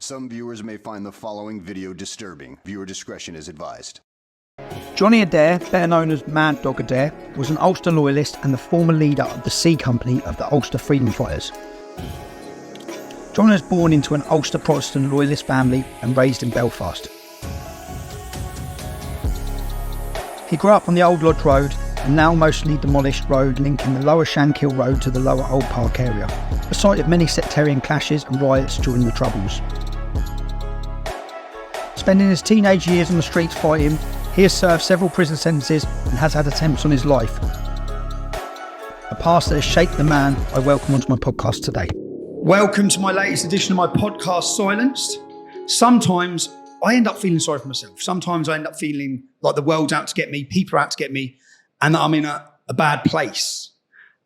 Some viewers may find the following video disturbing. Viewer discretion is advised. Johnny Adair, better known as Mad Dog Adair, was an Ulster loyalist and the former leader of the C Company of the Ulster Freedom Fighters. John was born into an Ulster Protestant loyalist family and raised in Belfast. He grew up on the Old Lodge Road, a now mostly demolished road linking the lower Shankill Road to the lower Old Park area, a site of many sectarian clashes and riots during the Troubles. Spending his teenage years on the streets fighting, he has served several prison sentences and has had attempts on his life. A past that has shaped the man I welcome onto my podcast today. Welcome to my latest edition of my podcast, Silenced. Sometimes I end up feeling sorry for myself. Sometimes I end up feeling like the world's out to get me, people are out to get me, and that I'm in a bad place.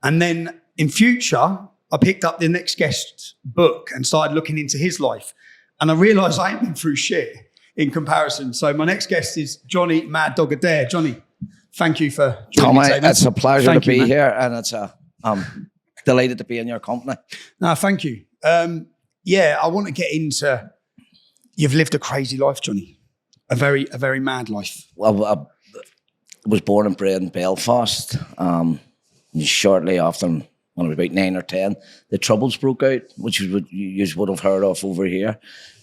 And then in future, I picked up the next guest's book and started looking into his life. And I realised I ain't been through shit in comparison. So my next guest is Johnny Mad Dog Adair. Johnny, thank you for joining me today. It's a pleasure to be here, and it's delighted to be in your company. No, thank you. I want to get into, you've lived a crazy life, Johnny. A very mad life. Well, I was born and bred in Belfast. Shortly after, when I was about 9 or 10, the Troubles broke out, which is what you would have heard of over here.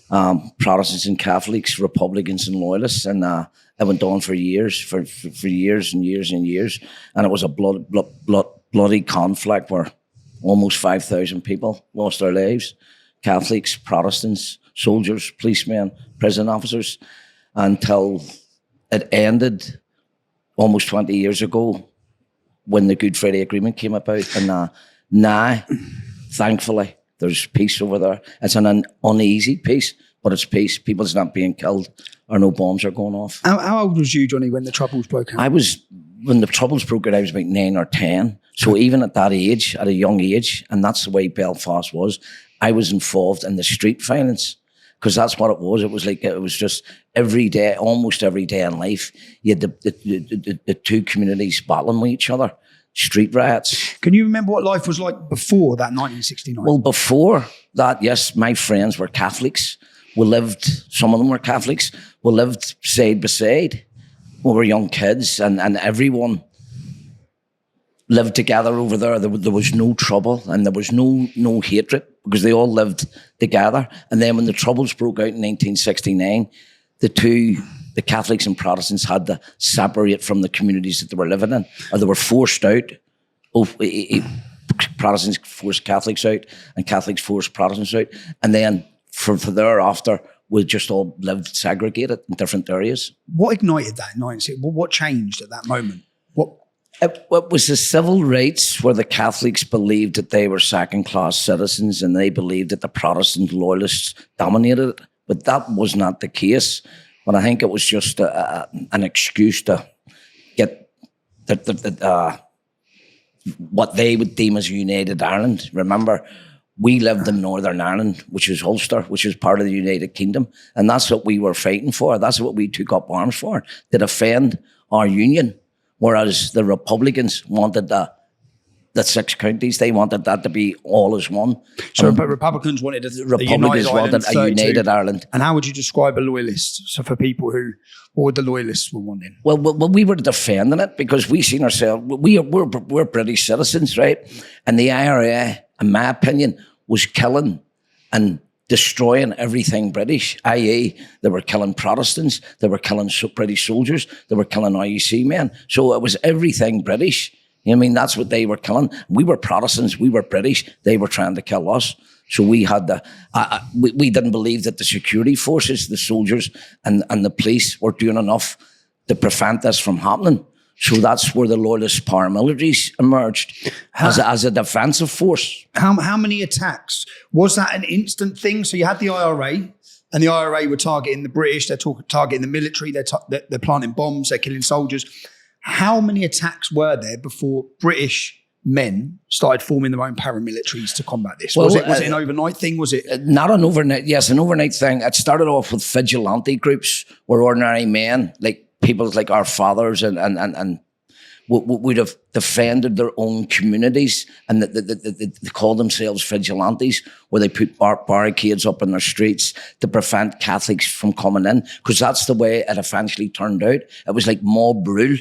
Protestants and Catholics, Republicans and Loyalists, and it went on for years, for years and years and years. And it was a bloody conflict where almost 5,000 people lost their lives. Catholics, Protestants, soldiers, policemen, prison officers, until it ended almost 20 years ago when the Good Friday Agreement came about. And now, thankfully, there's peace over there. It's an uneasy peace, but it's peace. People's not being killed or no bombs are going off. How old was you, Johnny, when the Troubles broke out? When the Troubles broke out, I was about 9 or 10. So even at that age, at a young age, and that's the way Belfast was, I was involved in the street violence, because that's what it was. It was just every day, almost every day in life, you had the two communities battling with each other. Street riots. Can you remember what life was like before that 1969? Well, before that, yes, my friends were Catholics. Some of them were Catholics. We lived side by side. We were young kids, and everyone lived together over there. There was no trouble, and there was no hatred, because they all lived together. And then when the Troubles broke out in 1969, the Catholics and Protestants had to separate from the communities that they were living in, or they were forced out. Protestants forced Catholics out, and Catholics forced Protestants out. And then for thereafter, we just all lived segregated in different areas. What ignited that in 1960? What changed at that moment? It was the civil rights, where the Catholics believed that they were second-class citizens, and they believed that the Protestant loyalists dominated it. But that was not the case. But I think it was just an excuse to get what they would deem as United Ireland. Remember, we lived in Northern Ireland, which is Ulster, which is part of the United Kingdom. And that's what we were fighting for. That's what we took up arms for, to defend our union. Whereas the Republicans wanted the 6 counties, they wanted that to be all as one. So Republicans wanted a united Ireland. And how would you describe a loyalist? So for people what would the loyalists were wanting? Well, we were defending it, because we seen ourselves, we're British citizens, right? And the IRA, in my opinion, was killing and destroying everything British, i.e. they were killing Protestants, they were killing British soldiers, they were killing IUC men. So it was everything British. I mean, that's what they were killing. We were Protestants, we were British, they were trying to kill us. So we had we didn't believe that the security forces, the soldiers and the police were doing enough to prevent this from happening. So that's where the loyalist paramilitaries emerged as a defensive force. How many attacks? Was that an instant thing? So you had the IRA, and the IRA were targeting the British, they're targeting the military, they're planting bombs, they're killing soldiers. How many attacks were there before British men started forming their own paramilitaries to combat this? Was it an overnight thing? Was it not an overnight? Yes, an overnight thing. It started off with vigilante groups, where ordinary men, like people like our fathers and would have defended their own communities, and they call themselves vigilantes, where they put barricades up in their streets to prevent Catholics from coming in, because that's the way it eventually turned out. It was like mob rule.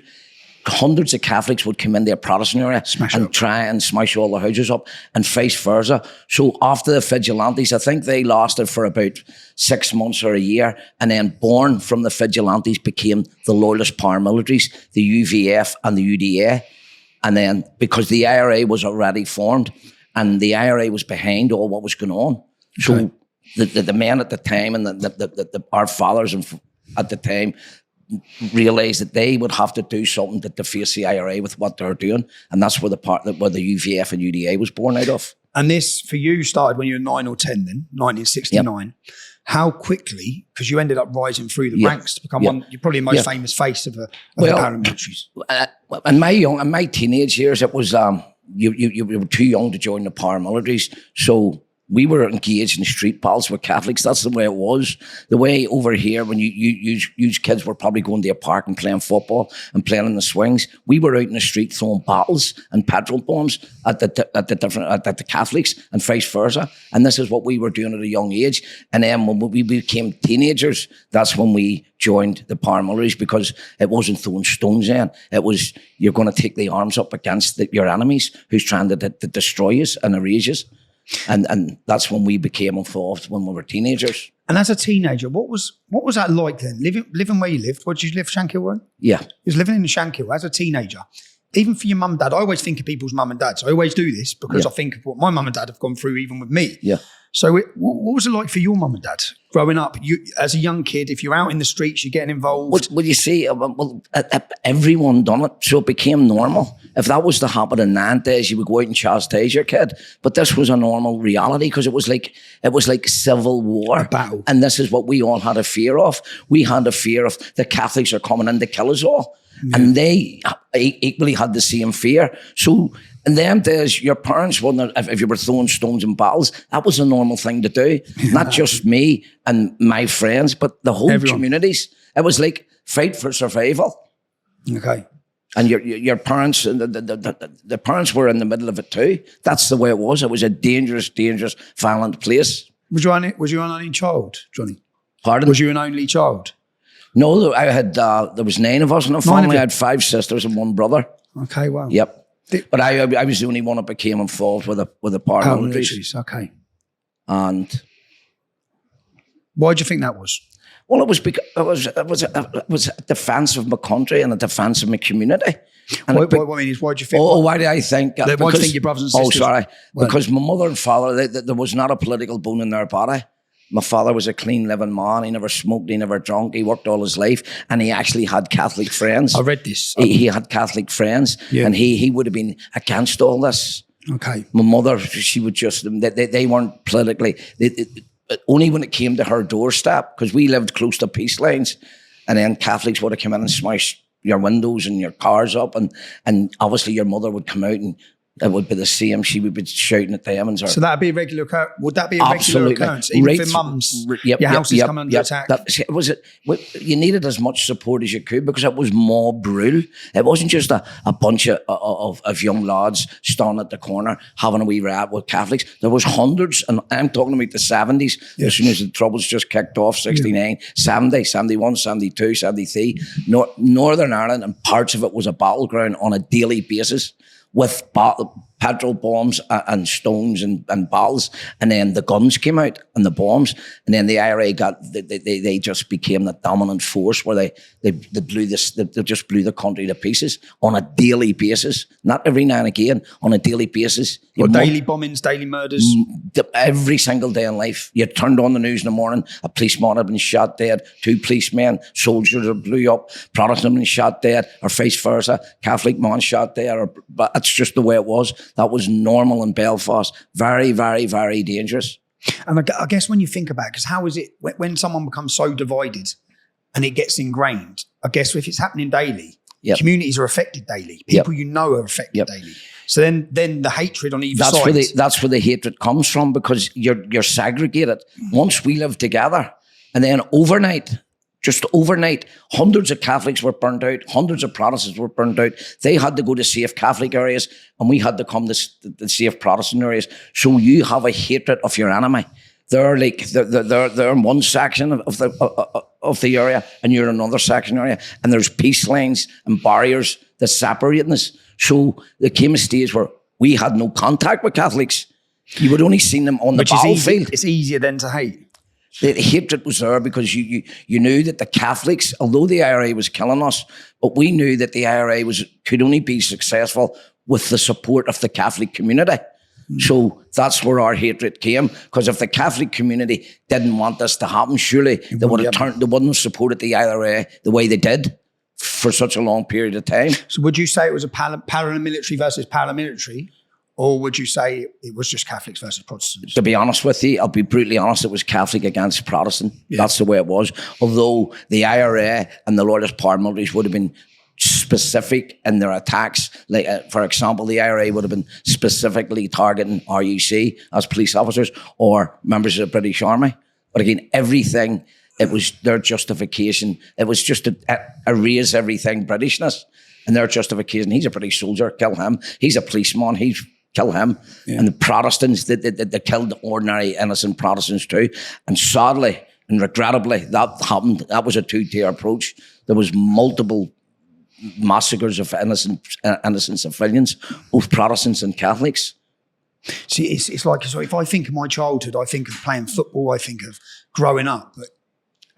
Hundreds of Catholics would come into a Protestant area and try and smash all the houses up, and vice versa. So after the vigilantes, I think they lasted for about 6 months or a year, and then born from the vigilantes became the loyalist paramilitaries, the UVF and the UDA. And then, because the IRA was already formed, and the IRA was behind all what was going on. So the men at the time, and our fathers at the time, realised that they would have to do something to face the IRA with what they're doing, and that's where the UVF and UDA was born out of. And this, for you, started when you were 9 or 10 then, 1969. Yep. How quickly, because you ended up rising through the ranks to become you're probably the most famous face of the paramilitaries. In my teenage years, it was, you were too young to join the paramilitaries, so we were engaged in street battles with Catholics. That's the way it was. The way over here, when you kids were probably going to a park and playing football and playing in the swings, we were out in the street throwing bottles and petrol bombs at the Catholics, and vice versa. And this is what we were doing at a young age. And then when we became teenagers, that's when we joined the paramilitaries, because it wasn't throwing stones in. It was, you're going to take the arms up against your enemies who's trying to destroy you and erase you. And that's when we became involved, when we were teenagers. And as a teenager, what was that like then? Living where you lived? Where did you live, Shankill Road? Yeah. You was living in Shankill as a teenager. Even for your mum and dad, I always think of people's mum and dads. I always do this because I think of what my mum and dad have gone through even with me. Yeah. So what was it like for your mum and dad growing up? You, as a young kid, if you're out in the streets, you're getting involved. Well, you see, everyone done it, so it became normal. If that was to happen in 9 days, you would go out and chastise your kid. But this was a normal reality, because it was like civil war. A battle. And this is what we all had a fear of. We had a fear of the Catholics are coming in to kill us all. Yeah. And they equally had the same fear. So in them days, your parents wouldn't have, if you were throwing stones in battles, that was a normal thing to do. Not just me and my friends, but the whole communities. It was like fight for survival. Okay. And your parents, the parents were in the middle of it too. That's the way it was. It was a dangerous, dangerous, violent place. Was you an only child, Johnny? Pardon? Was you an only child? No, I had, there was 9 of us in the family. I had 5 sisters and 1 brother. Okay, wow. Yep. But I was the only one that became involved with the paramilitaries. Okay. And why do you think that was? Well, it was because it was a defence of my country and a defence of my community. And why do you think? Why do I think? Why do you think your brothers and sisters? Oh, sorry. Because my mother and father, there was not a political bone in their body. My father was a clean living man. He never smoked, he never drank, he worked all his life, and he actually had Catholic friends. I read this. He had Catholic friends, and he would have been against all this. Okay. My mother, she would just, they weren't politically, only when it came to her doorstep, because we lived close to peace lines, and then Catholics would have come in and smashed your windows and your cars up, and obviously your mother would come out and it would be the same. She would be shouting at them. And so that'd be a regular occurrence? Would that be a regular occurrence? Even for mums, your house is coming under attack? You needed as much support as you could, because it was mob rule. It wasn't just a bunch of young lads standing at the corner having a wee rat with Catholics. There was hundreds, and I'm talking about the 70s, as soon as the Troubles just kicked off, 69, 70, 71, 72, 73. Northern Ireland and parts of it was a battleground on a daily basis, with petrol bombs and stones and bottles, and then the guns came out and the bombs, and then the IRA they just became the dominant force, where they just blew the country to pieces on a daily basis, not every now and again, on a daily basis. Or daily bombings, daily murders, every single day in life. You turned on the news in the morning, a policeman had been shot dead, 2 policemen, soldiers that blew up, Protestant had been shot dead, or vice versa, Catholic man shot dead, but that's just the way it was. That was normal in Belfast. Very, very, very dangerous. And I guess when you think about it, because how is it when someone becomes so divided and it gets ingrained, I guess if it's happening daily, communities are affected daily. People you know are affected daily. So then the hatred on either side. That's where the hatred comes from, because you're segregated. Once we lived together, and then overnight, Just overnight, hundreds of Catholics were burnt out, hundreds of Protestants were burnt out. They had to go to safe Catholic areas, and we had to come to the safe Protestant areas. So you have a hatred of your enemy. They're in one section of the area, and you're in another section area, and there's peace lines and barriers that separate us. So there came a stage where we had no contact with Catholics. You would only see them on the battlefield. It's easier then to hate. The hatred was there because you knew that the Catholics, although the IRA was killing us, but we knew that the IRA could only be successful with the support of the Catholic community. So that's where our hatred came, because if the Catholic community didn't want this to happen, surely they wouldn't have supported the IRA the way they did for such a long period of time. So would you say it was a paramilitary versus paramilitary? Or would you say it was just Catholics versus Protestants? To be honest with you, I'll be brutally honest, it was Catholic against Protestant. Yeah. That's the way it was. Although the IRA and the loyalist paramilitaries would have been specific in their attacks. Like, for example, the IRA would have been specifically targeting RUC as police officers or members of the British Army. But again, everything, it was their justification. It was just to erase everything Britishness. And their justification, he's a British soldier, kill him. He's a policeman, kill him. Yeah. And the Protestants, they killed the ordinary innocent Protestants too. And sadly and regrettably, that happened. That was a two-tier approach. There was multiple massacres of innocent civilians, both Protestants and Catholics. See, it's like, so if I think of my childhood, I think of playing football, I think of growing up. But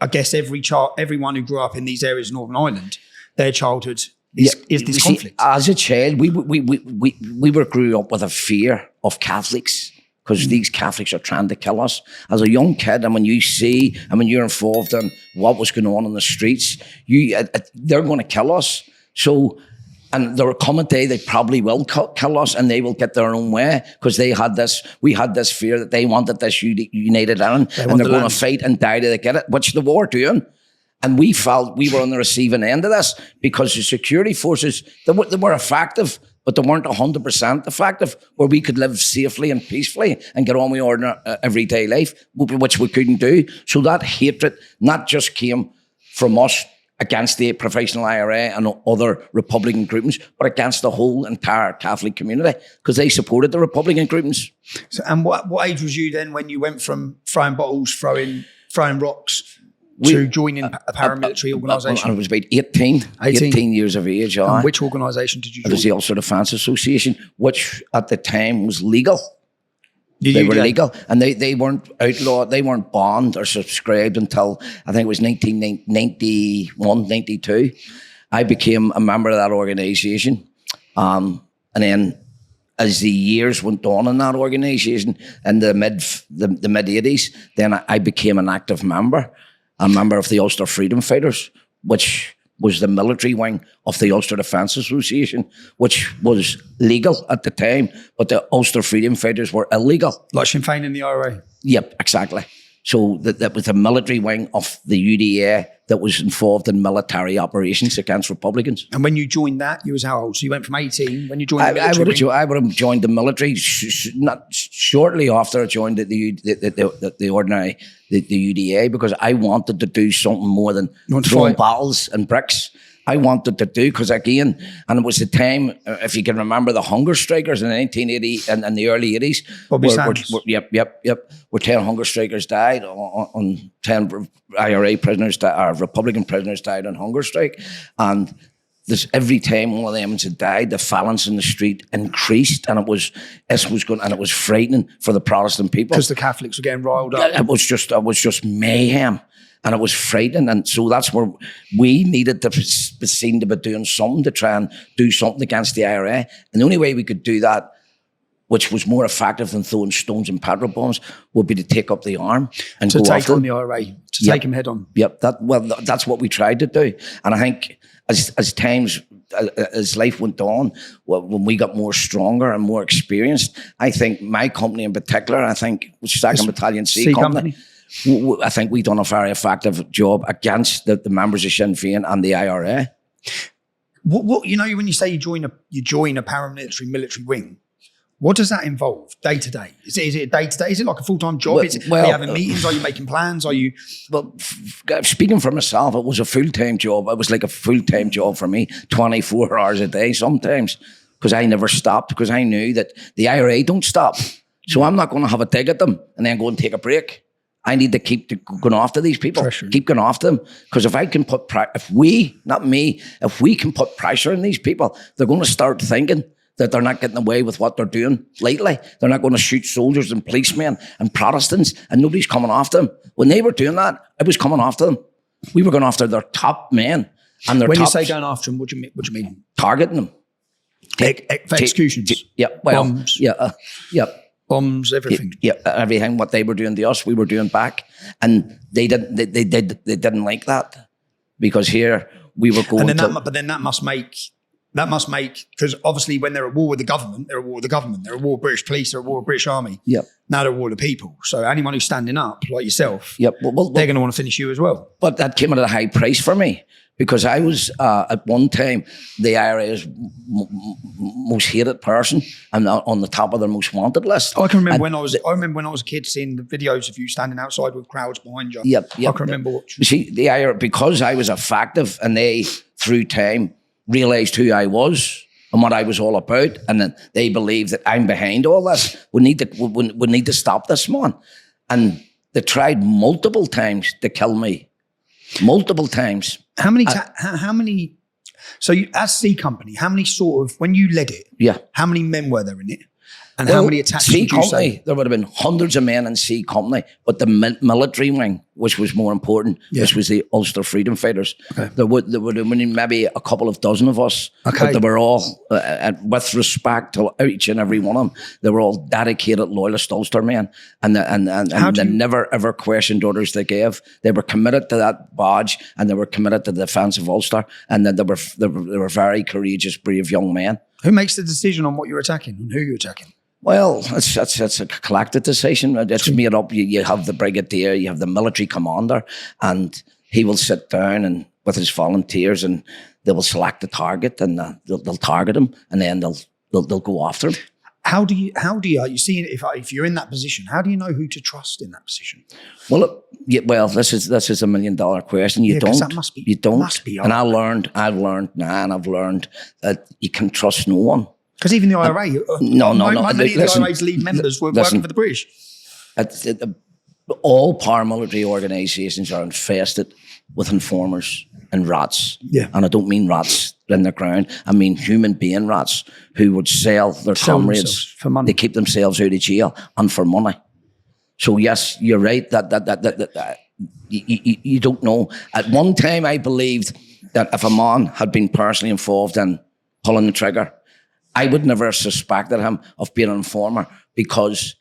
I guess everyone who grew up in these areas of Northern Ireland, their childhood is this conflict. As a child, we grew up with a fear of Catholics because these Catholics are trying to kill us. As a young kid, and when you see, and when you're involved in what was going on in the streets, they're going to kill us. So, and there will come a day they probably will kill us, and they will get their own way because we had this fear that they wanted this united Ireland, and they're going to fight and die to get it, which the war doing. And we felt we were on the receiving end of this because the security forces, they were effective, but they weren't 100% effective, where we could live safely and peacefully and get on with our everyday life, which we couldn't do. So that hatred not just came from us against the professional IRA and other Republican groupings, but against the whole entire Catholic community because they supported the Republican groupings. So, and what age was you then when you went from throwing bottles, throwing rocks, to joining a paramilitary organisation? I was about 18 years of age. And which organisation did you join? It was the Ulster Defence Association, which at the time was legal. They were legal, and they weren't outlawed, they weren't banned or subscribed until, I think it was 1991, 92. I became a member of that organisation. And then as the years went on in that organisation, in the mid-80s, then I became an active member. A member of the Ulster Freedom Fighters, which was the military wing of the Ulster Defence Association, which was legal at the time, but the Ulster Freedom Fighters were illegal. Like Sinn Féin in the IRA? Yep, exactly. So that was the military wing of the UDA that was involved in military operations against Republicans. And when you joined that, you was how old? So you went from 18 when you joined the military? I would have joined the military not shortly after I joined the ordinary UDA, because I wanted to do something more than throwing bottles and bricks. I wanted to do, because again, and it was the time, if you can remember the hunger strikers in the 1980s and the early 80s. Where 10 hunger strikers died, on 10 IRA prisoners, or Republican prisoners died on hunger strike. And every time one of them had died, the violence in the street increased, and it was frightening for the Protestant people. Because the Catholics were getting riled up. It was just mayhem. And it was frightening. And so that's where we needed to be seen to be doing something, to try and do something against the IRA. And the only way we could do that, which was more effective than throwing stones and petrol bombs, would be to take up the arm and to go take after on the IRA, to take him head on. Yep. That's what we tried to do. And I think as life went on, when we got more stronger and more experienced, I think my company in particular, which is 2nd Battalion C Company, I think we've done a very effective job against the members of Sinn Féin and the IRA. What when you say you join a paramilitary military wing, What does that involve day to day? Is it a day to day? Is it like a full-time job? Are you having meetings? Are you making plans? Are you? Well, speaking for myself, it was a full-time job. It was like a full-time job for me, 24 hours a day sometimes, because I never stopped, because I knew that the IRA don't stop. So I'm not going to have a dig at them and then go and take a break. I need to keep going after these people, keep going after them. Because if I can put, if we can put pressure on these people, they're going to start thinking that they're not getting away with what they're doing lately. They're not going to shoot soldiers and policemen and Protestants, and nobody's coming after them. When they were doing that, I was coming after them. We were going after their top men. And their when you say going after them, what do you mean? Targeting them. For executions? Bombs? Bombs, everything. Everything. What they were doing to us, we were doing back. And they didn't like that. Because here, we were going but then that must make, because obviously when they're at war with the government, they're at war with the government. They're at war with British police, they're at war with British Army. Yep. Now they're at war with the people. So anyone who's standing up, like yourself, they're going to want to finish you as well. But that came at a high price for me, because I was, at one time, the IRA's most hated person and on the top of their most wanted list. I can remember when I was a kid seeing the videos of you standing outside with crowds behind you. Yep. I can remember watching. See, the IRA, because I was effective, and they, through time, realised who I was and what I was all about, and then they believe that I'm behind all this. We need to stop this, man. And they tried multiple times to kill me. Multiple times. How many? So you, as C Company, how many when you led it? Yeah. How many men were there in it? And how many attacks C would you say? There would have been hundreds of men in C Company, but the military wing, which was more important, which was the Ulster Freedom Fighters. Okay. There would have been maybe a couple of dozen of us, but they were all, with respect to each and every one of them, they were all dedicated loyalist Ulster men, and they never ever questioned orders they gave. They were committed to that badge, and they were committed to the defence of Ulster, and they were very courageous, brave young men. Who makes the decision on what you're attacking and who you're attacking? Well, it's a collective decision. It's made up. You have the brigadier, you have the military commander, and he will sit down and with his volunteers, and they will select the target, and they'll target him, and then they'll go after him. How do you? You see, if you're in that position, how do you know who to trust in that position? Well, this is $1 million question. You don't. That must be. You don't. Must be. And I've learned that you can trust no one. Because even the IRA, many of the IRA's lead members were working for the British. All paramilitary organisations are infested with informers and rats. Yeah. And I don't mean rats in the ground. I mean human being rats who would sell their comrades for money. They keep themselves out of jail and for money. So yes, you're right that you don't know. At one time, I believed that if a man had been personally involved in pulling the trigger, I would never have suspected him of being an informer, because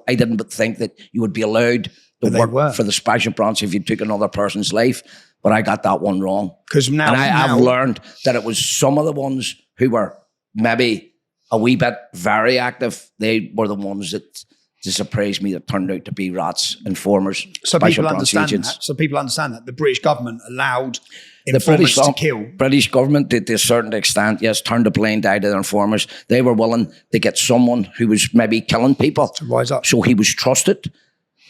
I didn't think that you would be allowed to work for the special branch if you took another person's life. But I got that one wrong. I've learned that it was some of the ones who were maybe a wee bit very active. They were the ones that surprised me, that turned out to be rats, informers, special branch agents. So people understand that the British government allowed informers to kill. British government, to a certain extent, yes, turned a blind eye to their informers. They were willing to get someone who was maybe killing people to rise up. So he was trusted,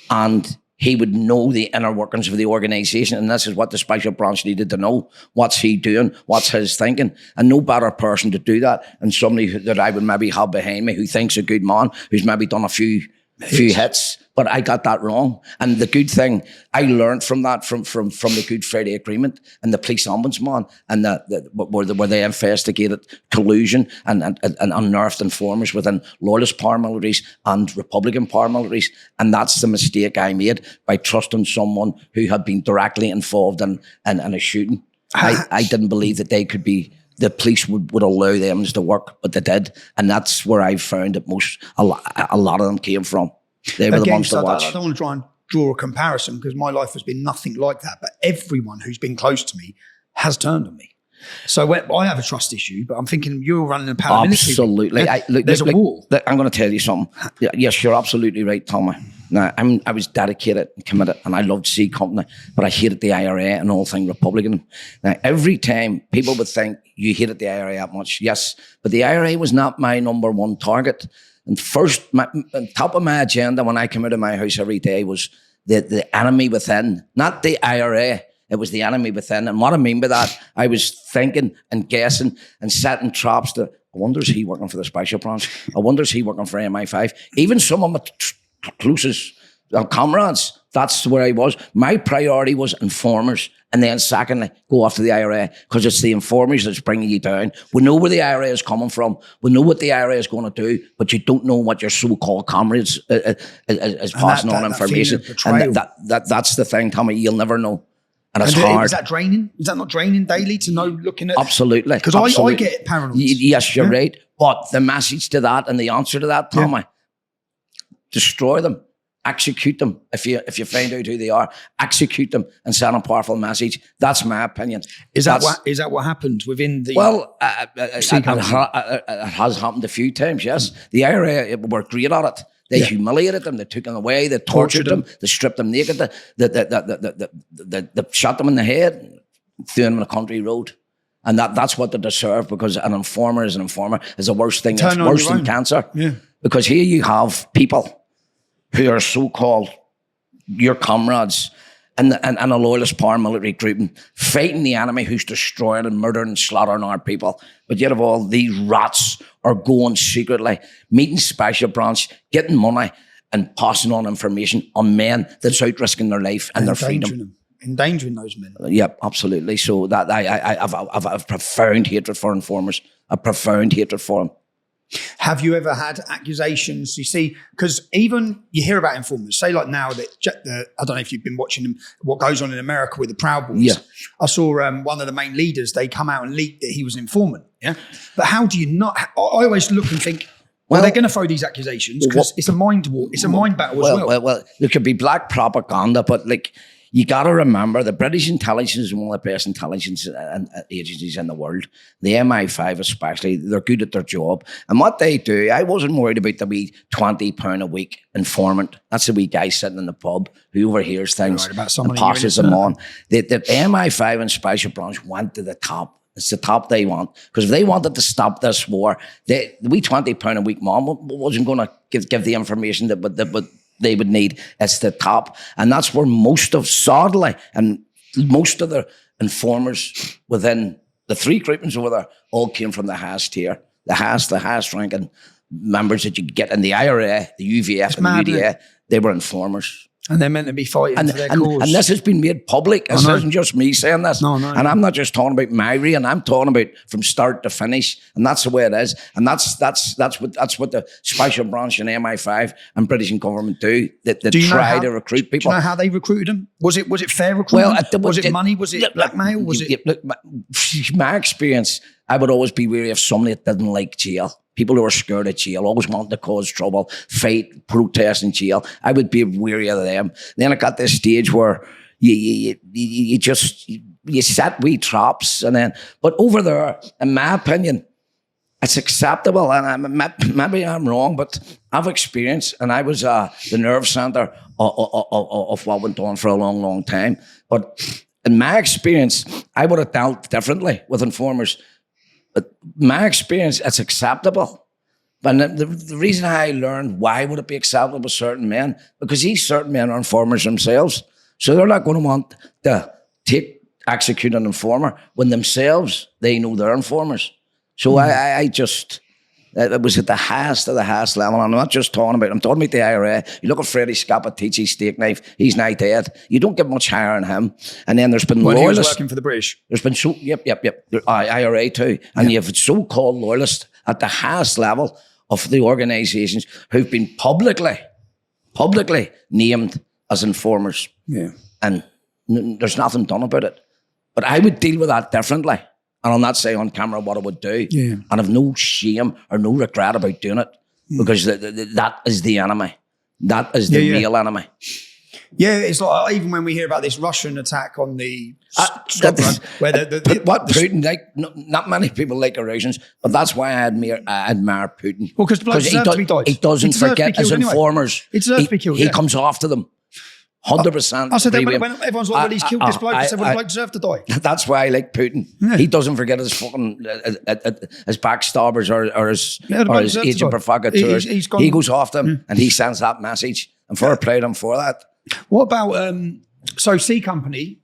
and he would know the inner workings of the organisation, and this is what the special branch needed to know. What's he doing? What's his thinking? And no better person to do that than somebody that I would maybe have behind me, who thinks a good man, who's maybe done a few hits. But I got that wrong. And the good thing I learned from that, from the Good Friday Agreement and the police ombudsman, and where they investigated collusion and unearthed informers within loyalist paramilitaries and Republican paramilitaries. And that's the mistake I made by trusting someone who had been directly involved in a shooting. I didn't believe that they could be, the police would allow them to work, but they did. And that's where I found that a lot of them came from. They were the ones to watch. I don't want to try and draw a comparison, because my life has been nothing like that. But everyone who's been close to me has turned on me. So I have a trust issue, but I'm thinking you're running a paramilitary. Absolutely. There's a war. I'm going to tell you something. Yes, you're absolutely right, Tommy. Now, I was dedicated and committed, and I loved C Company, but I hated the IRA and all things Republican. Now, every time people would think, you hated the IRA that much. Yes, but the IRA was not my number one target. And first, on top of my agenda when I came out of my house every day was the enemy within, not the IRA. It was the enemy within. And what I mean by that, I was thinking and guessing and setting traps to, I wonder, is he working for the special branch? I wonder, is he working for MI5? Even some of my closest comrades, that's where I was. My priority was informers. And then secondly, go after the IRA, because it's the informers that's bringing you down. We know where the IRA is coming from. We know what the IRA is going to do, but you don't know what your so-called comrades is passing on information. And that's the thing, Tommy, you'll never know. And it's hard. Is that draining? Is that not draining daily to know, looking at? Absolutely. Because I get paranoid. Yes, you're right. But the message to that and the answer to that, Tommy, destroy them, execute them. If you find out who they are, execute them and send a powerful message. That's my opinion. Is that what happened within the? Well, it has happened a few times. Yes, the IRA were great at it. They humiliated them. They took them away. They tortured them. They stripped them naked. They shot them in the head, threw them on a country road. And that's what they deserve, because an informer is an informer. Is the worst thing. It's worse than cancer. Yeah. Because here you have people who are so-called your comrades and a loyalist paramilitary grouping fighting the enemy who's destroying and murdering and slaughtering our people. But yet of all, these rats are going secretly, meeting special branch, getting money and passing on information on men that's out risking their life and their freedom. Endangering those men. Yep, absolutely. So that I've a profound hatred for informers, a profound hatred for them. Have you ever had accusations? You see, because even you hear about informers, say like now that I don't know if you've been watching them, what goes on in America with the Proud Boys. Yeah. I saw one of the main leaders, they come out and leaked that he was an informant. Yeah. But how do you not? I always look and think, well, they're going to throw these accusations because it's a mind war, it's a mind battle as well. Well, there could be black propaganda, but like, you got to remember the British intelligence is one of the best intelligence agencies in the world. The MI5 especially, they're good at their job. And what they do, I wasn't worried about the wee £20 a week informant. That's the wee guy sitting in the pub who overhears things and passes them on. The MI5 and Special Branch went to the top. It's the top they want. Because if they wanted to stop this war, the wee £20 a week mom wasn't going to give the information that they would need. It's the top. And that's where most of Sodley and most of the informers within the three groupings over there all came from the highest tier, the highest ranking members that you could get in the IRA, the UVF, and the UDA. They were informers. And they're meant to be fighting for their cause. And this has been made public. This isn't just me saying this. No. And I'm not just talking about my reign. I'm talking about from start to finish. And that's the way it is. And that's what the Special Branch and MI5 and British government do. They try to recruit people. Do you know how they recruited them? Was it fair recruitment? Well, was it money? Was it blackmail? Look, my experience, I would always be wary of somebody that didn't like jail. People who are scared of jail, always want to cause trouble, fight, protest in jail. I would be wary of them. Then it got this stage where you set wee traps, but over there, in my opinion, it's acceptable. And maybe I'm wrong, but I've experienced, and I was the nerve center of what went on for a long, long time. But in my experience, I would have dealt differently with informers. But my experience, it's acceptable. But the reason I learned why would it be acceptable with certain men, because these certain men are informers themselves. So they're not going to want to execute an informer when themselves, they know they're informers. So I just, it was at the highest of the highest level. And I'm not just talking about, I'm talking about the IRA. You look at Freddie Scappaticci's steak knife, he's now dead. You don't get much higher than him. And then there's been loyalists. He was working for the British. There's been IRA too. And you have so-called loyalists at the highest level of the organisations who've been publicly named as informers. Yeah. And there's nothing done about it. But I would deal with that differently. And I'll not say on camera what I would do. Yeah. And I've no shame or no regret about doing it because that is the enemy. That is the real enemy. Yeah, it's like even when we hear about this Russian attack on the Scotland, where Putin, like not many people like the Russians, but that's why I admire Putin. Well, because the bloke deserves to be died. He doesn't forget his informers. He deserves to be killed. He comes after them. 100%. I said that when everyone's like, well, he's killed this bloke. I said, well, the bloke deserved to die. That's why I like Putin. Yeah. He doesn't forget his fucking his backstabbers or his agent provocateurs. He goes after them and he sends that message. And fair play to him for that. What about so C Company?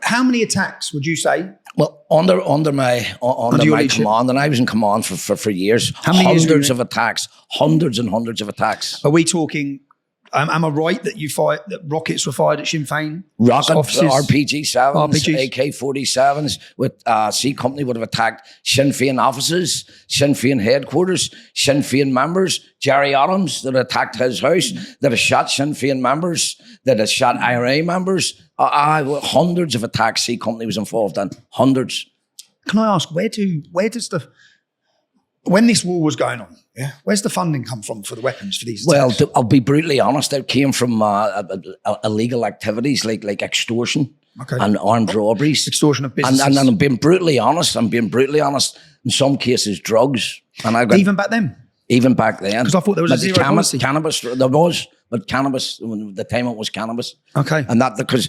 How many attacks would you say? Well, under my command, and I was in command for years. How many hundreds of attacks, hundreds and hundreds of attacks. Are we talking? Am I right that rockets were fired at Sinn Féin? Rockets, RPG-7s, AK-47s. With C Company would have attacked Sinn Féin offices, Sinn Féin headquarters, Sinn Féin members. Jerry Adams that attacked his house, that has shot Sinn Féin members, that has shot IRA members. Hundreds of attacks C Company was involved in. Hundreds. Can I ask, when this war was going on, where's the funding come from for the weapons for these attacks? Well, I'll be brutally honest, it came from illegal activities like extortion and armed robberies. Extortion of businesses. And I'm being brutally honest, in some cases, drugs. And even back then? Even back then. Because I thought there was a zero policy. Cannabis, there was, but cannabis, the time it was cannabis. Okay. And that, because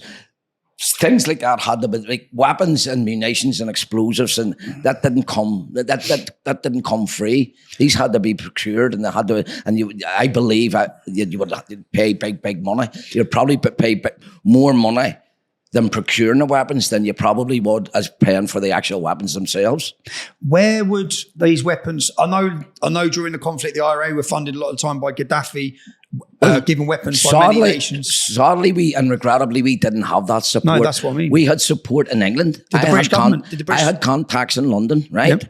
things like that had to be like weapons and munitions and explosives, and that didn't come. That didn't come free. These had to be procured, and they had to. And I believe you would have to pay big money. You'd probably pay more money than procuring the weapons than you probably would as paying for the actual weapons themselves. Where would these weapons? I know. During the conflict, the IRA were funded a lot of the time by Gaddafi. Given weapons by many nations. Sadly, and regrettably, we didn't have that support. No, that's what I mean. We had support in England. I had contacts in London, right?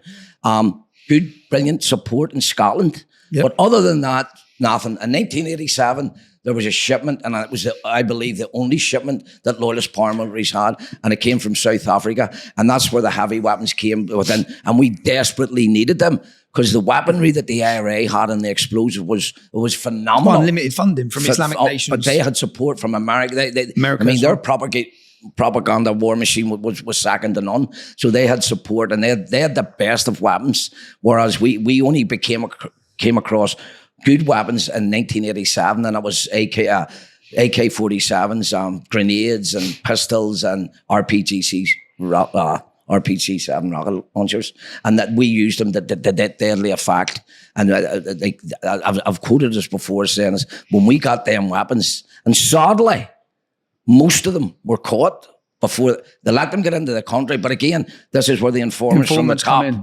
Yep. Good, brilliant support in Scotland. Yep. But other than that, nothing. In 1987, there was a shipment, and it was, I believe, the only shipment that loyalist paramilitaries had, and it came from South Africa, and that's where the heavy weapons came within, and we desperately needed them. Because the weaponry that the IRA had and the explosive was phenomenal. Unlimited funding from Islamic nations. But they had support from America. Their propaganda war machine was second to none. So they had support, and they had the best of weapons. Whereas we only came across good weapons in 1987, and it was AK-47s, grenades and pistols and RPG-7 rocket launchers, and that we used them to deadly effect. And I've quoted this before, saying is when we got them weapons, and sadly, most of them were caught before they let them get into the country. But again, this is where the informers from the top,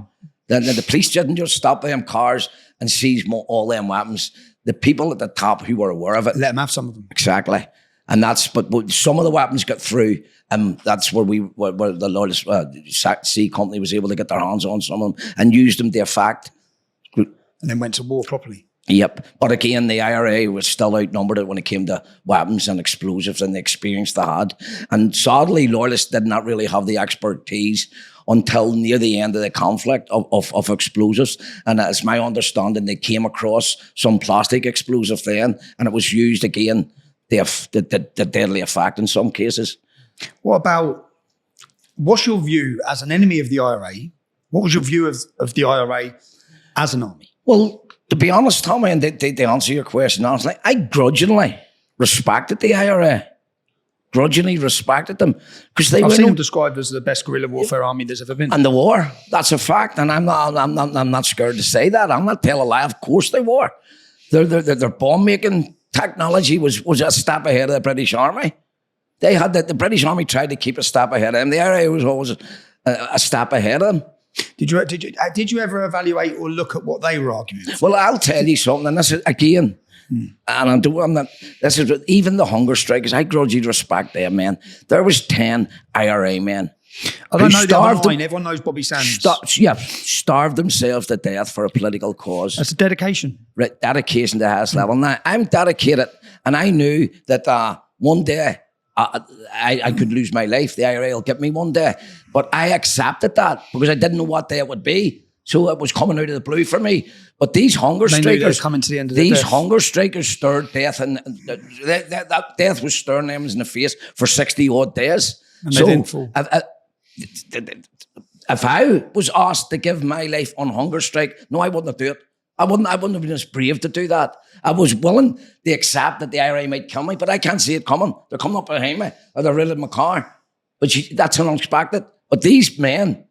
the police didn't just stop them cars and seize all them weapons. The people at the top who were aware of it, let them have some of them. Exactly. And but some of the weapons got through, and that's where where the loyalist C Company was able to get their hands on some of them and used them to effect. And then went to war properly. Yep. But again, the IRA was still outnumbered when it came to weapons and explosives and the experience they had. And sadly, loyalists did not really have the expertise until near the end of the conflict of explosives. And it's my understanding they came across some plastic explosive then, and it was used again. The deadly effect in some cases. What's your view as an enemy of the IRA? What was your view of the IRA as an army? Well, to be honest, Tommy, and to answer your question honestly, I grudgingly respected the IRA. Grudgingly respected them. Because I've seen them described as the best guerrilla warfare army there's ever been. And the war. That's a fact. And I'm not scared to say that. I'm not telling a lie. Of course they were. Their bomb making technology was a step ahead of the British Army. They had the British Army tried to keep a step ahead of them. The IRA was always a step ahead of them. Did you ever evaluate or look at what they were arguing for? Well, I'll tell you something, and this is again, this is even the hunger strikers. I grudgingly respect them, man. There was 10 IRA men. I don't know the other 9. Everyone knows Bobby Sands. Starved themselves to death for a political cause. That's a dedication. Right, dedication to the highest level. Now, I'm dedicated, and I knew that one day I could lose my life. The IRA will get me one day. But I accepted that because I didn't know what day it would be. So it was coming out of the blue for me. But these hunger They knew they strikers, were coming to the end of the these death. hunger strikers stared death, and that death was staring them in the face for 60 odd days. And they didn't fall. If I was asked to give my life on hunger strike, no, I wouldn't do it. I wouldn't have been as brave to do that. I was willing to accept that the IRA might kill me, but I can't see it coming. They're coming up behind me, or they're riddling my car. But that's unexpected. But these men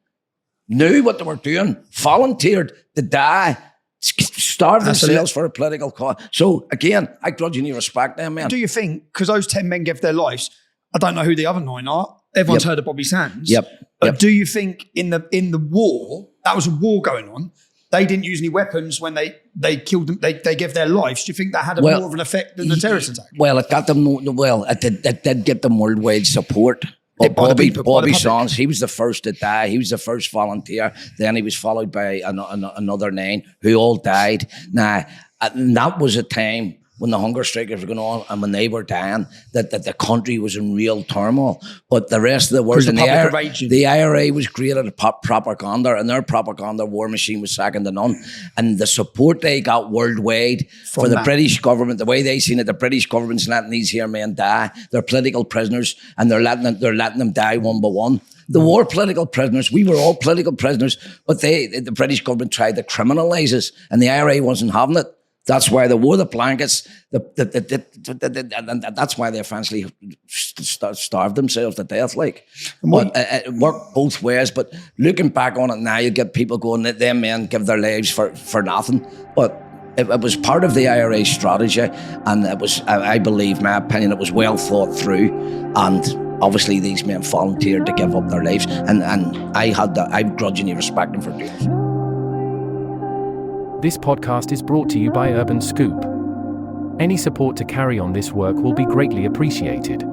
knew what they were doing, volunteered to die, starve themselves for a political cause. So again, I grudgingly respect them, man. Do you think, because those 10 men gave their lives, I don't know who the other 9 are. Everyone's heard of Bobby Sands. But do you think in the war, that was a war going on, they didn't use any weapons when they killed them, they gave their lives? Do you think that had more of an effect than the terrorist attack? Well, it got them, it did get them worldwide support. But Bobby Sands, he was the first to die. He was the first volunteer. Then he was followed by another 9 who all died. Now, and that was a time when the hunger strikers were going on and when they were dying, that the country was in real turmoil. But the rest of the world, the IRA was created a propaganda, and their propaganda war machine was second to none. And the support they got worldwide for the British government, the way they seen it, the British government's letting these here men die. They're political prisoners, and they're letting them die one by one. The war political prisoners, we were all political prisoners, but the British government tried to criminalise us, and the IRA wasn't having it. That's why they wore the blankets. That's why they eventually starved themselves to death. But it worked both ways. But looking back on it now, you get people going, them men give their lives for nothing. But it was part of the IRA strategy, and it was, I believe, my opinion, it was well thought through. And obviously, these men volunteered to give up their lives, and I grudgingly respect them for doing it. This podcast is brought to you by Urban Scoop. Any support to carry on this work will be greatly appreciated.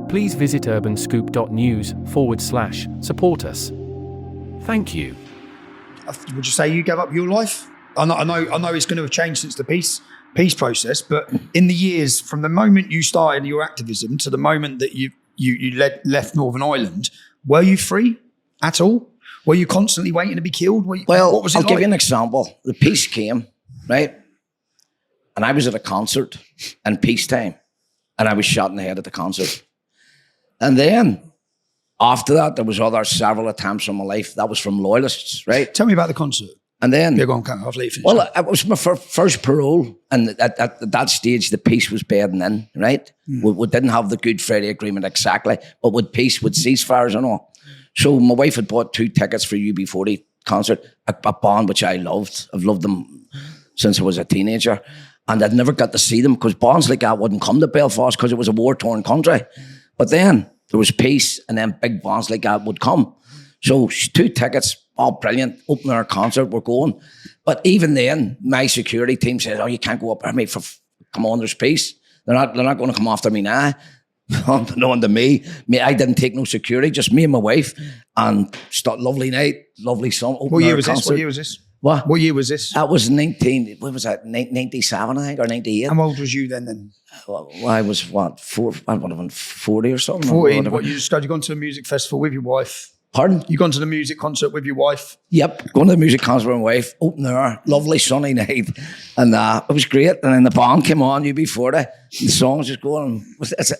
Please visit urbanscoop.news/support us. Thank you. Would you say you gave up your life? I know it's going to have changed since the peace process, but in the years from the moment you started your activism to the moment that you left Northern Ireland, were you free at all? Were you constantly waiting to be killed? What was it I'll like? give you an example. The peace came, right? And I was at a concert in peacetime, and I was shot in the head at the concert. And then, after that, there was several attempts on my life. That was from loyalists, right? Tell me about the concert. And then... Yeah, go on, I'll let you finish. Well, it was my first parole, and at that stage, the peace was bedding in, right? We didn't have the Good Friday Agreement exactly, but with peace, with ceasefires and all. So my wife had bought 2 tickets for UB40 concert, a band which I loved. I've loved them since I was a teenager. And I'd never got to see them because bands like that wouldn't come to Belfast because it was a war-torn country. But then there was peace, and then big bands like that would come. So 2 tickets, all brilliant, open air concert, we're going. But even then, my security team said, "Oh, you can't go up there, mate, come on, there's peace. They're not going to come after me now." Unknown to me, I didn't take no security, just me and my wife, and lovely night, lovely sun. What year was this? What year was this? That was 97, I think, or 98. How old was you then? Well, I was, 40 or something. 14. What, you gone to a music festival with your wife? Pardon? You gone to the music concert with your wife? Yep, going to the music concert with my wife, open there, lovely sunny night, and it was great. And then the band came on, UB40, the songs just going,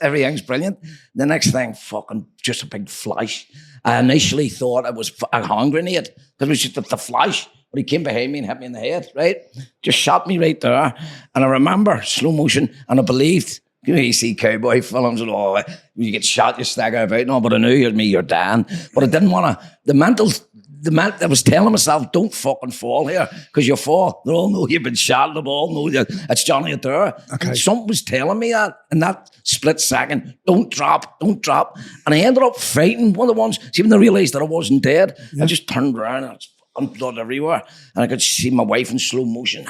everything's brilliant. The next thing, fucking just a big flash. I initially thought it was a hand grenade, because it was just the flash, but he came behind me and hit me in the head, right? Just shot me right there. And I remember slow motion, and I believed, you see cowboy films and all, when you get shot, you stagger about and all, but I knew you're dying. But I didn't want to, I was telling myself, don't fucking fall here, because you fall, they all know you've been shot, they all know that it's Johnny Adair. Okay. Something was telling me that in that split second, don't drop. And I ended up fighting one of the ones, see, when I realised that I wasn't dead, I just turned around and it's blood everywhere, and I could see my wife in slow motion.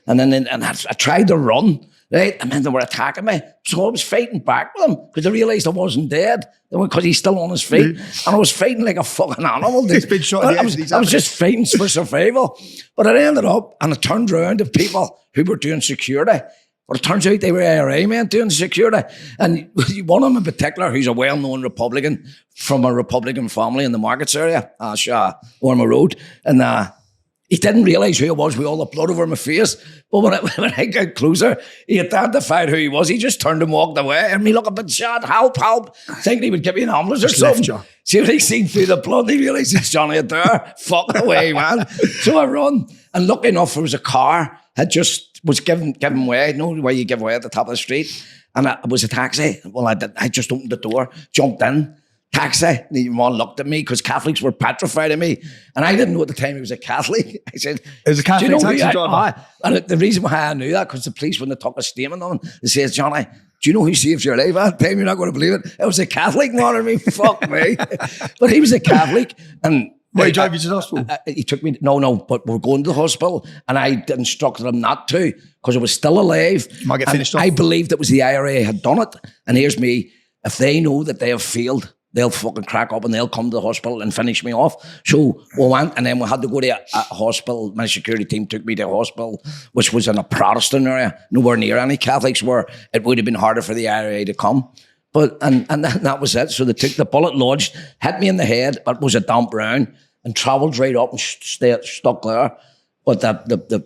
And then I tried to run, right? And then they were attacking me. So I was fighting back with them because I realised I wasn't dead because he's still on his feet. And I was fighting like a fucking animal. He's been shot in the head. I was just fighting for survival. But I ended up, and I turned around to people who were doing security, But it turns out they were IRA men doing security. And one of them in particular, who's a well-known Republican from a Republican family in the markets area, Orma Road. And he didn't realise who it was with all the blood over my face. But when I got closer, he identified who he was. He just turned and walked away. And me looking, but shot, help, thinking he would give me an ambulance or something. See, when he seen through the blood, he realised it's Johnny Adair. Fuck away, man. So I run. And lucky enough, there was a car was giving way. You know the way you give way at the top of the street. And it was a taxi. Well, I just opened the door, jumped in. Taxi. The man looked at me because Catholics were petrified of me. And I didn't know at the time he was a Catholic. I said, it was a Catholic taxi driver. And the reason why I knew that, because the police, when they took a statement on him, they said, Johnny, do you know who saved your life? At the time, you're not going to believe it. It was a Catholic man. I mean, fuck me. But he was a Catholic. And he drove you to the hospital? He took me, no, but we're going to the hospital. And I instructed him not to because I was still alive. You might get finished off. I believed it was the IRA had done it. And here's me. If they know that they have failed, they'll fucking crack up and they'll come to the hospital and finish me off. So we went, and then we had to go to a hospital. My security team took me to a hospital, which was in a Protestant area, nowhere near any Catholics, where it would have been harder for the IRA to come. But and that was it. So they took the bullet lodged, hit me in the head, but it was a damp round, and travelled right up and stuck there. But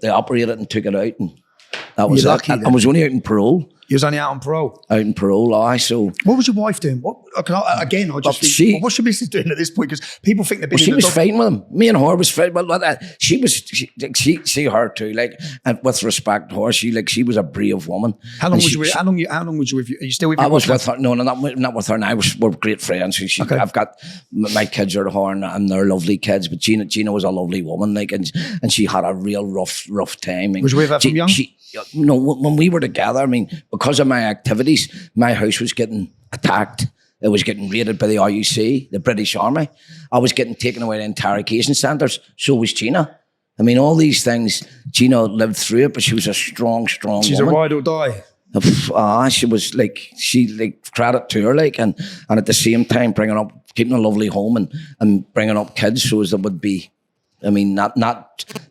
they operated and took it out, and that was it. I was only out in parole. You was only out on parole? Out in parole, aye. So what was your wife doing? What's your business doing at this point? Because people think they've been. Well, she was fighting with him. Me and her was fighting. Well, she her too. Like, and with respect to her, she was a brave woman. How long was you with? Are you still with? I was with her. No, not with her. And we're great friends. Okay. I've got my kids are her, and they're lovely kids. But Gina was a lovely woman. Like, and she had a real rough time. Was you with her from young? No, when we were together, I mean, because of my activities, my house was getting attacked. It was getting raided by the RUC, the British Army. I was getting taken away to interrogation centres. So was Gina. I mean, all these things, Gina lived through it, but she was a strong woman. She's a ride or die. She was credit to her, and at the same time keeping a lovely home and bringing up kids so as there would be, I mean, not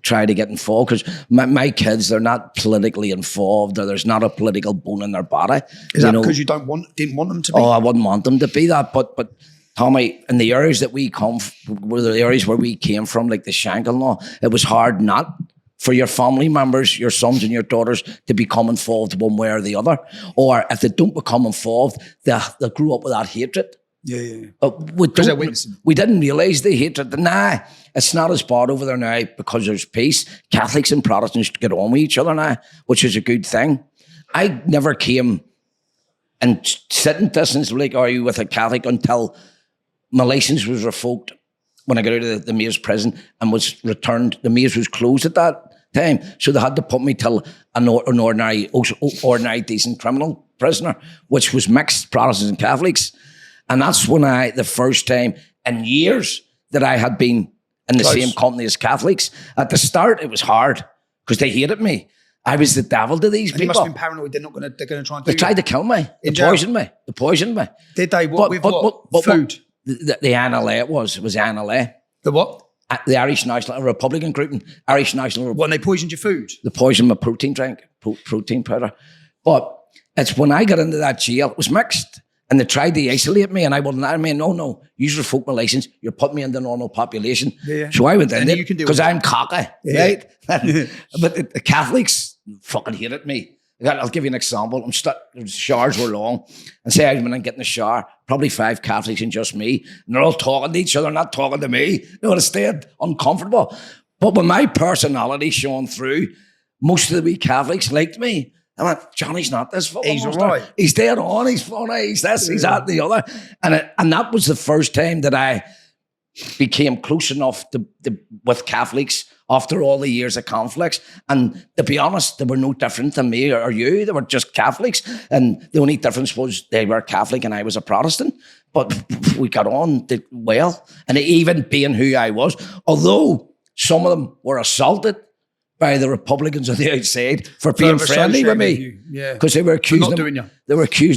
try to get involved, because my kids, they're not politically involved, or there's not a political bone in their body. Is that because you didn't want them to be? Oh, I wouldn't want them to be that. But Tommy, in the areas that we come, were the areas where we came from, like the Shankill law, it was hard not for your family members, your sons and your daughters, to become involved one way or the other. Or if they don't become involved, they grew up with that hatred. Yeah. We didn't realise the hatred. Nah, it's not as bad over there now because there's peace. Catholics and Protestants get on with each other now, which is a good thing. I never came and sit in distance like, are you with a Catholic, until my licence was revoked when I got out of the Mayor's prison and was returned. The Mayor's was closed at that time, so they had to put me till an ordinary decent criminal prisoner, which was mixed Protestants and Catholics. And that's when the first time in years that I had been in the same company as Catholics. At the start, it was hard because they hated me. I was the devil to these people. You must have been paranoid. They're going to try and do. They tried to kill me. They poisoned me. Did they? What food? The NLA it was NLA. The what? The Irish National Republican group, and Irish National. When they poisoned your food? They poisoned my protein drink, protein powder. But it's when I got into that jail, it was mixed. And they tried to isolate me, and I wouldn't. I mean, no, you revoke my license. You're putting me in the normal population. Yeah. So I went in there because I'm cocky, right? But the Catholics fucking hated me. I'll give you an example. The showers were long, and say I went and get in the shower, probably 5 Catholics and just me, and they're all talking to each other, not talking to me. They would have stayed uncomfortable. But when my personality shone through, most of the wee Catholics liked me. I went, Johnny's not this fucking He's monster. All right. He's dead on, he's funny, he's this, he's that, the other. And that was the first time that I became close enough with Catholics after all the years of conflicts. And to be honest, they were no different than me or you. They were just Catholics. And the only difference was they were Catholic and I was a Protestant. But we got on well. And even being who I was, although some of them were assaulted by the Republicans on the outside for being friendly with me. Because they were accusing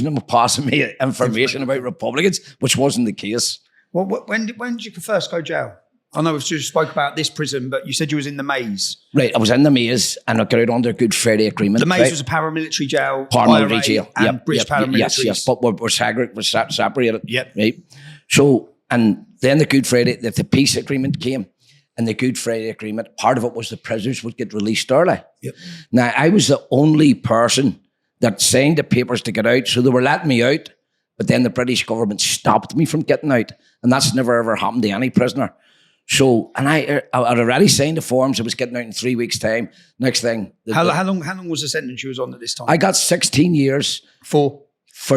them of passing me information about Republicans, which wasn't the case. Well, when did you first go to jail? I know we've just spoke about this prison, but you said you was in the maze. Right, I was in the maze and I got out under a Good Friday Agreement. The maze right? was a paramilitary jail. Paramilitary IRA jail. And British paramilitaries. Yes, but we're separated. Yep. Right. So, and then the Good Friday, the peace agreement came, and the Good Friday Agreement, part of it was the prisoners would get released early. Yep. Now, I was the only person that signed the papers to get out, so they were letting me out, but then the British government stopped me from getting out, and that's never ever happened to any prisoner. So, and I'd already signed the forms. I was getting out in 3 weeks' time. Next thing, How long was the sentence you was on at this time? I got 16 years for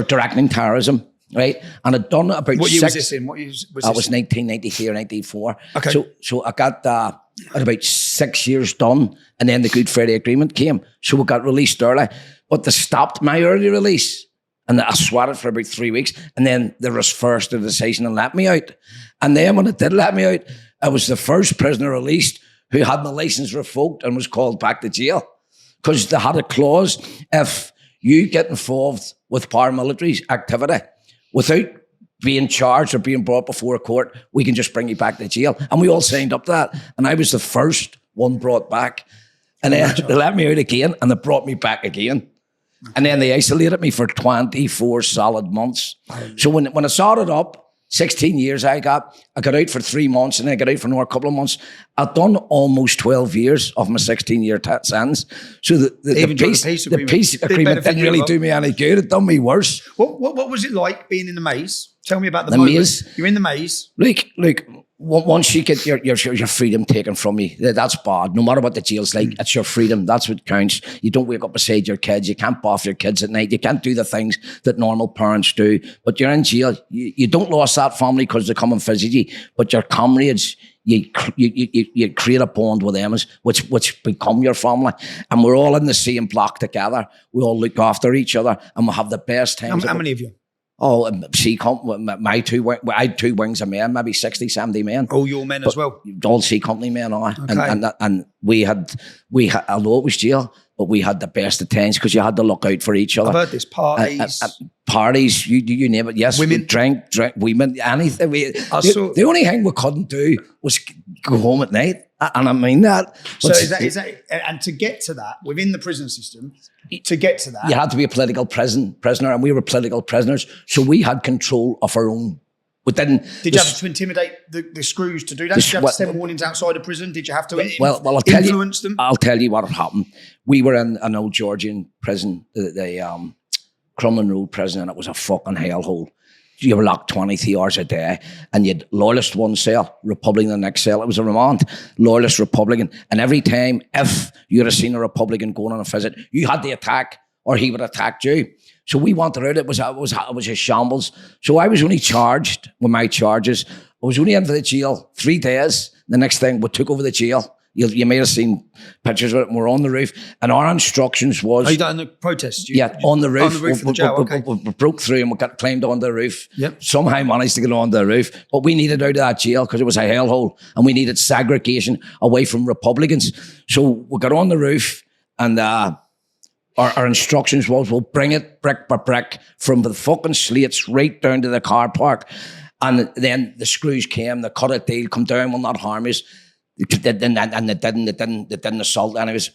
directing terrorism, right? And I'd done about what year was this in? What year was I this was in? 1993 or 94. Okay. So I got at about 6 years done, and then the Good Friday Agreement came. So we got released early, but they stopped my early release. And I swatted for about 3 weeks, and then they reversed the decision and let me out. And then when it did let me out, I was the first prisoner released who had my licence revoked and was called back to jail. Because they had a clause, if you get involved with paramilitary activity without being charged or being brought before a court, we can just bring you back to jail. And we all signed up to that. And I was the first one brought back. And then they let me out again, and they brought me back again. And then they isolated me for 24 solid months. So when I sorted up, 16 years I got out for 3 months, and then I got out for another couple of months. I'd done almost 12 years of my 16-year sentence. So the peace agreement didn't really do me any good. It done me worse. What was it like being in the maze? Tell me about the maze. You're in the maze. Look, once you get your freedom taken from you, that's bad. No matter what the jail's like, it's your freedom. That's what counts. You don't wake up beside your kids. You can't bath your kids at night. You can't do the things that normal parents do. But you're in jail. You don't lose that family because they come and visit you. But your comrades, you create a bond with them, which become your family. And we're all in the same block together. We all look after each other, and we have the best times. How many of you? Oh, I had 2 wings of men, maybe 60, 70 men. All your men as well? All C Company men, Okay. And we had, although it was jail, but we had the best of times because you had to look out for each other. I've heard this, parties. Parties, you name it, yes. Women. Drink, women, anything. The only thing we couldn't do was go home at night. And I mean that. So is that, and to get to that, within the prison system, to get to that. You had to be a political prisoner, and we were political prisoners, so we had control of our own. But then, did you have to intimidate the screws to do that? Did you have to send warnings outside of prison? Did you have to influence them? I'll tell you what had happened. We were in an old Georgian prison, the Crumlin Road prison, and it was a fucking hellhole. You were locked 23 hours a day, and you had loyalist one cell, Republican the next cell. It was a remand, loyalist, Republican. And every time, if you'd have seen a Republican going on a visit, you had to attack, or he would attack you. So we wanted out. It was a shambles. So I was only charged with my charges. I was only into the jail 3 days. The next thing, we took over the jail. You may have seen pictures of it. We're on the roof, and our instructions was... Are you done the protest? On the roof. On the roof of the jail, okay. We broke through and we got climbed on the roof. Yep. Somehow managed to get on the roof, but we needed out of that jail because it was a hellhole, and we needed segregation away from Republicans. So we got on the roof, and our instructions was, we'll bring it brick by brick from the fucking slates right down to the car park. And then the screws came, they cut a deal, come down, will not harm us. And they didn't assault any of us.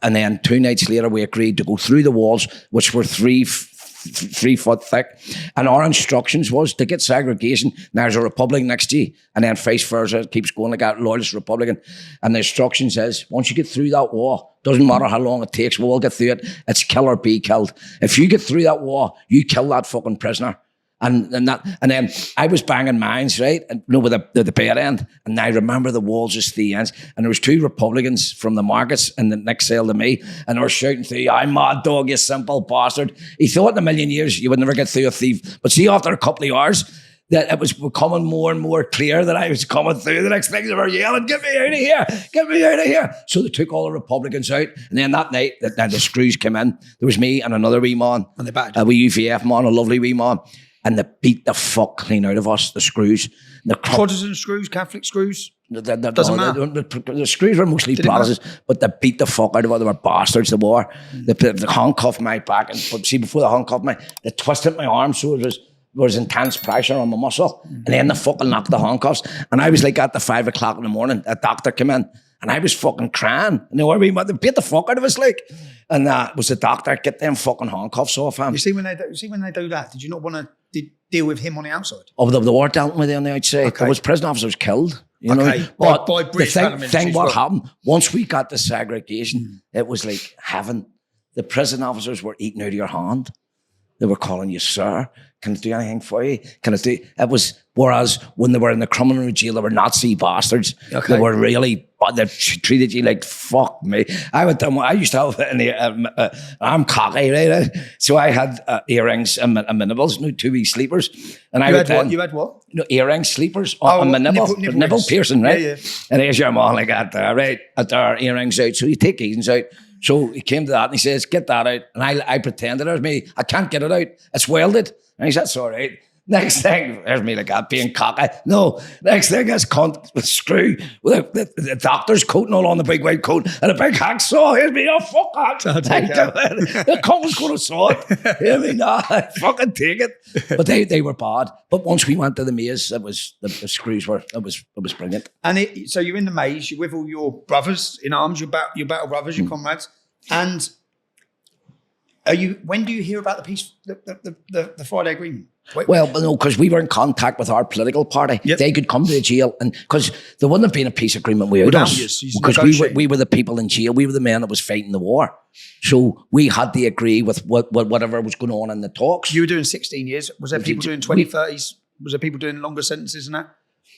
And then 2 nights later, we agreed to go through the walls, which were 3 foot thick. And our instructions was to get segregation. Now there's a Republican next to you, and then vice versa. It keeps going like that, loyalist Republican. And the instructions is, once you get through that wall, doesn't matter how long it takes, we'll all get through it. It's kill or be killed. If you get through that wall, you kill that fucking prisoner. And then I was banging mines, right? And with the bed end. And I remember the walls just the ends. And there was 2 Republicans from the markets in the next cell to me. And they were shouting through, "I'm Mad Dog, you simple bastard." He thought in a million years you would never get through a thief. But see, after a couple of hours, that it was becoming more and more clear that I was coming through. The next thing they were yelling, "Get me out of here! Get me out of here!" So they took all the Republicans out. And then that night, the screws came in. There was me and another wee man. And they battered. A wee UVF man, a lovely wee man. And they beat the fuck clean out of us, the screws. Protestant screws, Catholic screws? Doesn't matter. The screws were mostly Protestants, but they beat the fuck out of us. They were bastards, they were. They handcuffed my back. But see, before they handcuffed me, they twisted my arm so it was was intense pressure on my muscle. And then they fucking knocked the handcuffs. And I was like at the 5 o'clock in the morning, a doctor came in and I was fucking crying. And they were, they beat the fuck out of us like. And it was the doctor, get them fucking handcuffs off him. You see when they do that, did you not want to deal with him on the outside? Oh, they were dealing with it on the outside. Okay. There was prison officers killed. You know? By But British the thing what well. happened, once we got the segregation, it was like heaven. The prison officers were eating out of your hand. They were calling you, sir. Can I do anything for you? Can I do? It was, whereas when they were in the criminal jail, they were Nazi bastards. Okay. They were really, they treated you like, fuck me. I used to have, I'm cocky, right? So I had earrings and my nibbles, two-wee sleepers. And You had what? Earrings, sleepers on my nibble piercing, right? Yeah. And there's your mom like that there, right? At their earrings out. So you take these out. So he came to that and he says, get that out. And I pretended there's me. I can't get it out. It's welded. And he said, that's all right. Next thing, there's me like that, being cocky. No, next thing is cunt with screw, with the doctor's coat and all on, the big white coat, and a big hacksaw. Here's me, oh, fuck that. The cunt was going to saw it. Hear me, nah, fucking take it. But they were bad. But once we went to the maze, it was, the screws were, it was brilliant. And so you're in the maze, you're with all your brothers in arms, your battle brothers, your comrades. And when do you hear about the peace, the Friday Agreement? Well, no, because we were in contact with our political party. Yep. They could come to the jail, and because there wouldn't have been a peace agreement without us. Because we were the people in jail. We were the men that was fighting the war. So we had to agree with whatever was going on in the talks. You were doing 16 years. Was there people doing 20, 30s? Was there people doing longer sentences than that?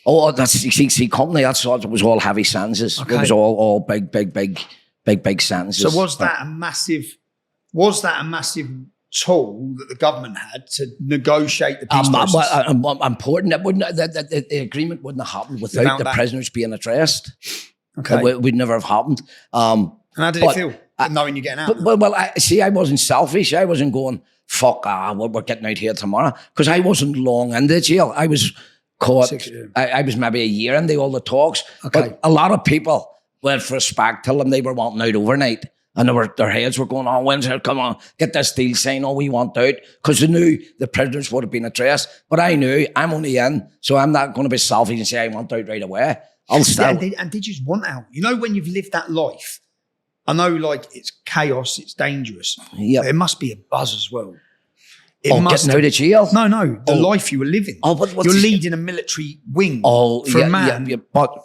Oh, that's see, company. That's all. It was all heavy sentences. Okay. It was all big sentences. So was that a massive tool that the government had to negotiate the peace process? Important. It wouldn't. The agreement wouldn't have happened without the prisoners being addressed. Okay, it would never have happened. And how did it feel knowing you're getting out? Well, I wasn't selfish. I wasn't going, fuck, we're getting out here tomorrow, because I wasn't long in the jail. I was caught. I was maybe a year into all the talks. Okay, but a lot of people went for a spag till them they were wanting out overnight. And their heads were going, oh, when's it? Come on, get this deal signed. Oh, we want out. Because they knew the prisoners would have been addressed. But I knew I'm only in, so I'm not going to be selfish and say I want out right away. I'll still. And did you just want out? You know, when you've lived that life, I know like it's chaos, it's dangerous. Yeah. It must be a buzz as well. Getting out of jail? No, the life you were living. Oh, but you're leading a military wing for a man. Yeah, but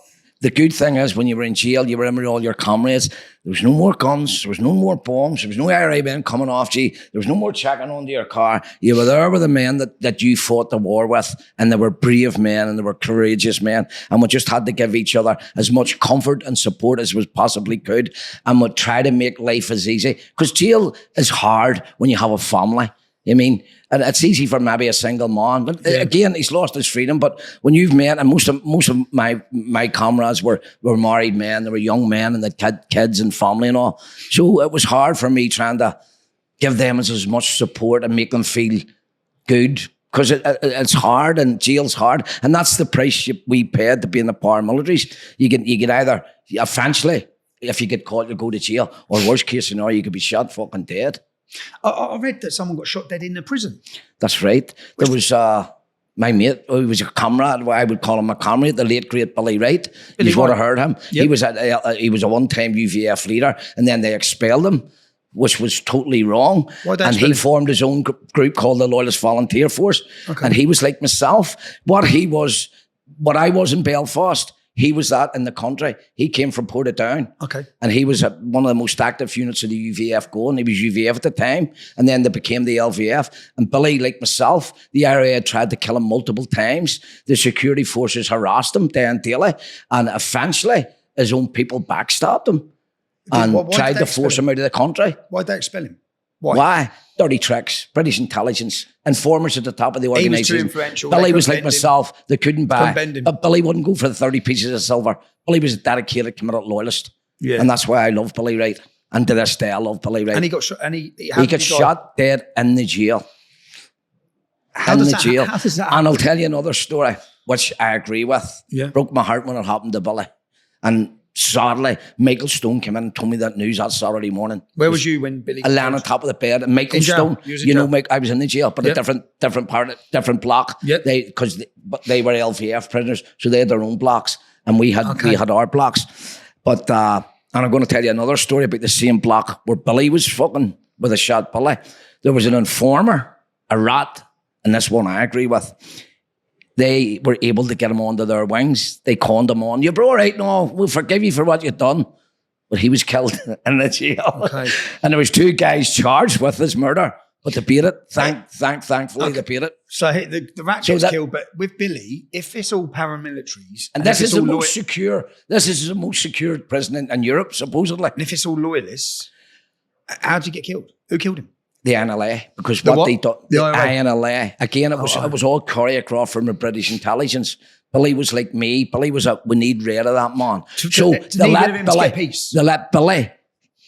the good thing is, when you were in jail, you were in with all your comrades. There was no more guns. There was no more bombs. There was no IRA men coming off you. There was no more checking onto your car. You were there with the men that you fought the war with, and they were brave men and they were courageous men. And we just had to give each other as much comfort and support as we possibly could. And we'd try to make life as easy. Because jail is hard when you have a family. I mean, and it's easy for maybe a single man. But again, he's lost his freedom. But when you've met, and most of my comrades were married men, they were young men, and they had kids and family and all. So it was hard for me trying to give them as much support and make them feel good. Because it's hard, and jail's hard. And that's the price we paid to be in the paramilitaries. You get either, eventually, if you get caught, you go to jail, or worst case scenario, you could be shot fucking dead. I read that someone got shot dead in the prison. That's right. There was my mate, he was a comrade, I would call him a comrade, the late great Billy Wright. You would have heard him. Yep. He was a one-time UVF leader, and then they expelled him, which was totally wrong. And he formed his own group called the Loyalist Volunteer Force. Okay. And he was like myself. What I was in Belfast, he was that in the country. He came from Portadown. Okay. And he was one of the most active units of the UVF going. He was UVF at the time. And then they became the LVF. And Billy, like myself, the IRA had tried to kill him multiple times. The security forces harassed him day and daily. And eventually, his own people backstabbed him and tried to force him out of the country. Why'd they expel him? Why? Dirty tricks, British intelligence, informers at the top of the organisation. He was too influential. Billy was like myself. They couldn't buy. But Billy wouldn't go for the 30 pieces of silver. Billy was a dedicated, committed loyalist. Yeah. And that's why I love Billy Wright. And to this day, I love Billy Wright. And he got shot. And he got shot dead in the jail. How does that and I'll tell you another story, which I agree with. Yeah. Broke my heart when it happened to Billy. And sadly, Michael Stone came in and told me that news that Saturday morning. Where was you when Billy? I lay on top of the bed, and Michael Stone, Mike, I was in the jail, but a different part, different block. Yep. They were LVF prisoners, so they had their own blocks, and we had our blocks. But and I'm going to tell you another story about the same block where Billy was fucking with a shot Billy. There was an informer, a rat, and this one I agree with. They were able to get him onto their wings. They conned him on. You're all right, no, we'll forgive you for what you've done. But he was killed in the jail. Okay. And there was 2 guys charged with his murder, but they paid it. Thankfully, they paid it. So the rat gets killed, but with Billy, if it's all paramilitaries, and this is the most secure. This is the most secure prison in Europe, supposedly. And if it's all loyalists, how did he get killed? Who killed him? The INLA, because what they done, the INLA, again, it was all choreographed from the British intelligence. Billy was like me. Billy was we need rid of that man. So they let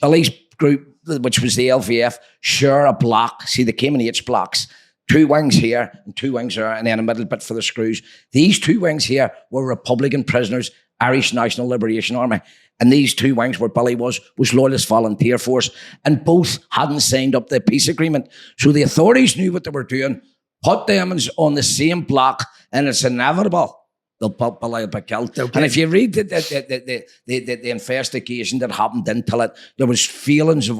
Billy's group, which was the LVF, share a block. See, they came in H blocks. 2 wings here and 2 wings there, and then a middle bit for the screws. These 2 wings here were Republican prisoners, Irish National Liberation Army. And these 2 wings where Billy was Loyalist Volunteer Force. And both hadn't signed up the peace agreement. So the authorities knew what they were doing, put them on the same block, and it's inevitable they'll put Billy be killed. Okay. And if you read the investigation that happened into it, there was feelings of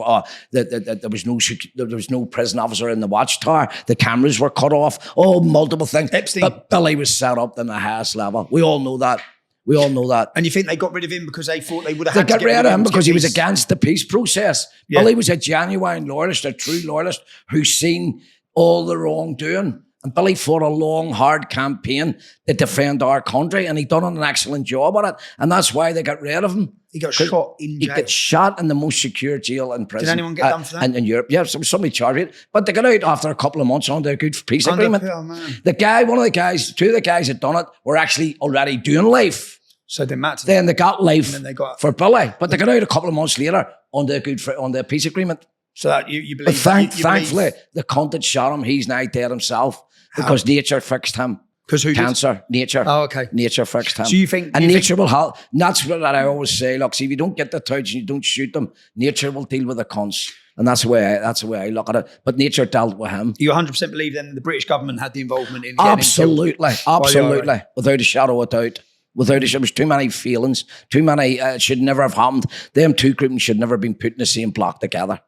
that there was no prison officer in the watchtower. The cameras were cut off. Oh, multiple things. Epstein. But Billy was set up in the highest level. We all know that. And you think they got rid of him because they thought they would have had to get rid of him because he was against the peace process. Yeah. Billy was a genuine loyalist, a true loyalist who's seen all the wrongdoing. And Billy fought a long, hard campaign to defend our country, and he done an excellent job at it. And that's why they got rid of him. He got shot in jail. He got shot in the most secure jail in prison. Did anyone get done for that? And in Europe, yeah, somebody charged it. But they got out after a couple of months under a good peace agreement. Oh, man. One of the guys, 2 of the guys that done it were actually already doing life. So they matched. Then they got life for Billy, but they got out a couple of months later on the peace agreement. So that you believe? But thankfully, the cunt that shot him, he's now dead himself because nature fixed him. Because who? Cancer, did? Nature. Oh, okay. Nature fixed him. So you think? And nature will help. And that's what I always say. Look, see, if you don't get the touch and you don't shoot them, nature will deal with the cunts. And that's the way I look at it. But nature dealt with him. You 100% believe then the British government had the involvement in absolutely, without a shadow of doubt. There was too many feelings, too many, it should never have happened. Them 2 groupings should never have been put in the same block together.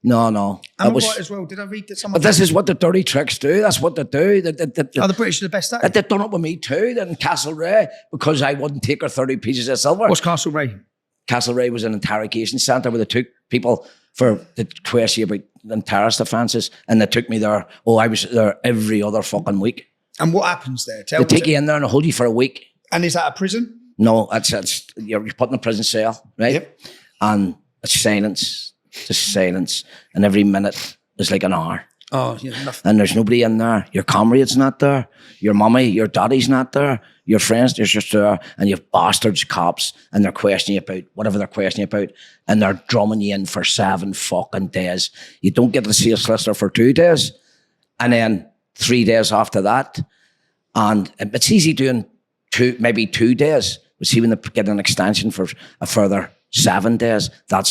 No. And right as well, did I read that someone... But this is what the dirty tricks do. That's what they do. The British are the best at it. They've done it with me too, in Castlereagh, because I wouldn't take her 30 pieces of silver. What's Castlereagh? Castlereagh was an interrogation centre where they took people for the question about terrorist offences, and they took me there. Oh, I was there every other fucking week. And what happens there? They take you in there and hold you for a week. And is that a prison? No, you're put in a prison cell, right? Yep. And it's silence, just silence. And every minute is like an hour. Oh, yeah, nothing. And there's nobody in there. Your comrade's not there. Your mummy, your daddy's not there. Your friends, they're just there. And you have bastards, cops, and they're questioning you about whatever they're questioning you about. And they're drumming you in for 7 fucking days. You don't get to see a solicitor for 2 days. And then 3 days after that. And it's easy doing maybe 2 days. But see, when they get an extension for a further 7 days, that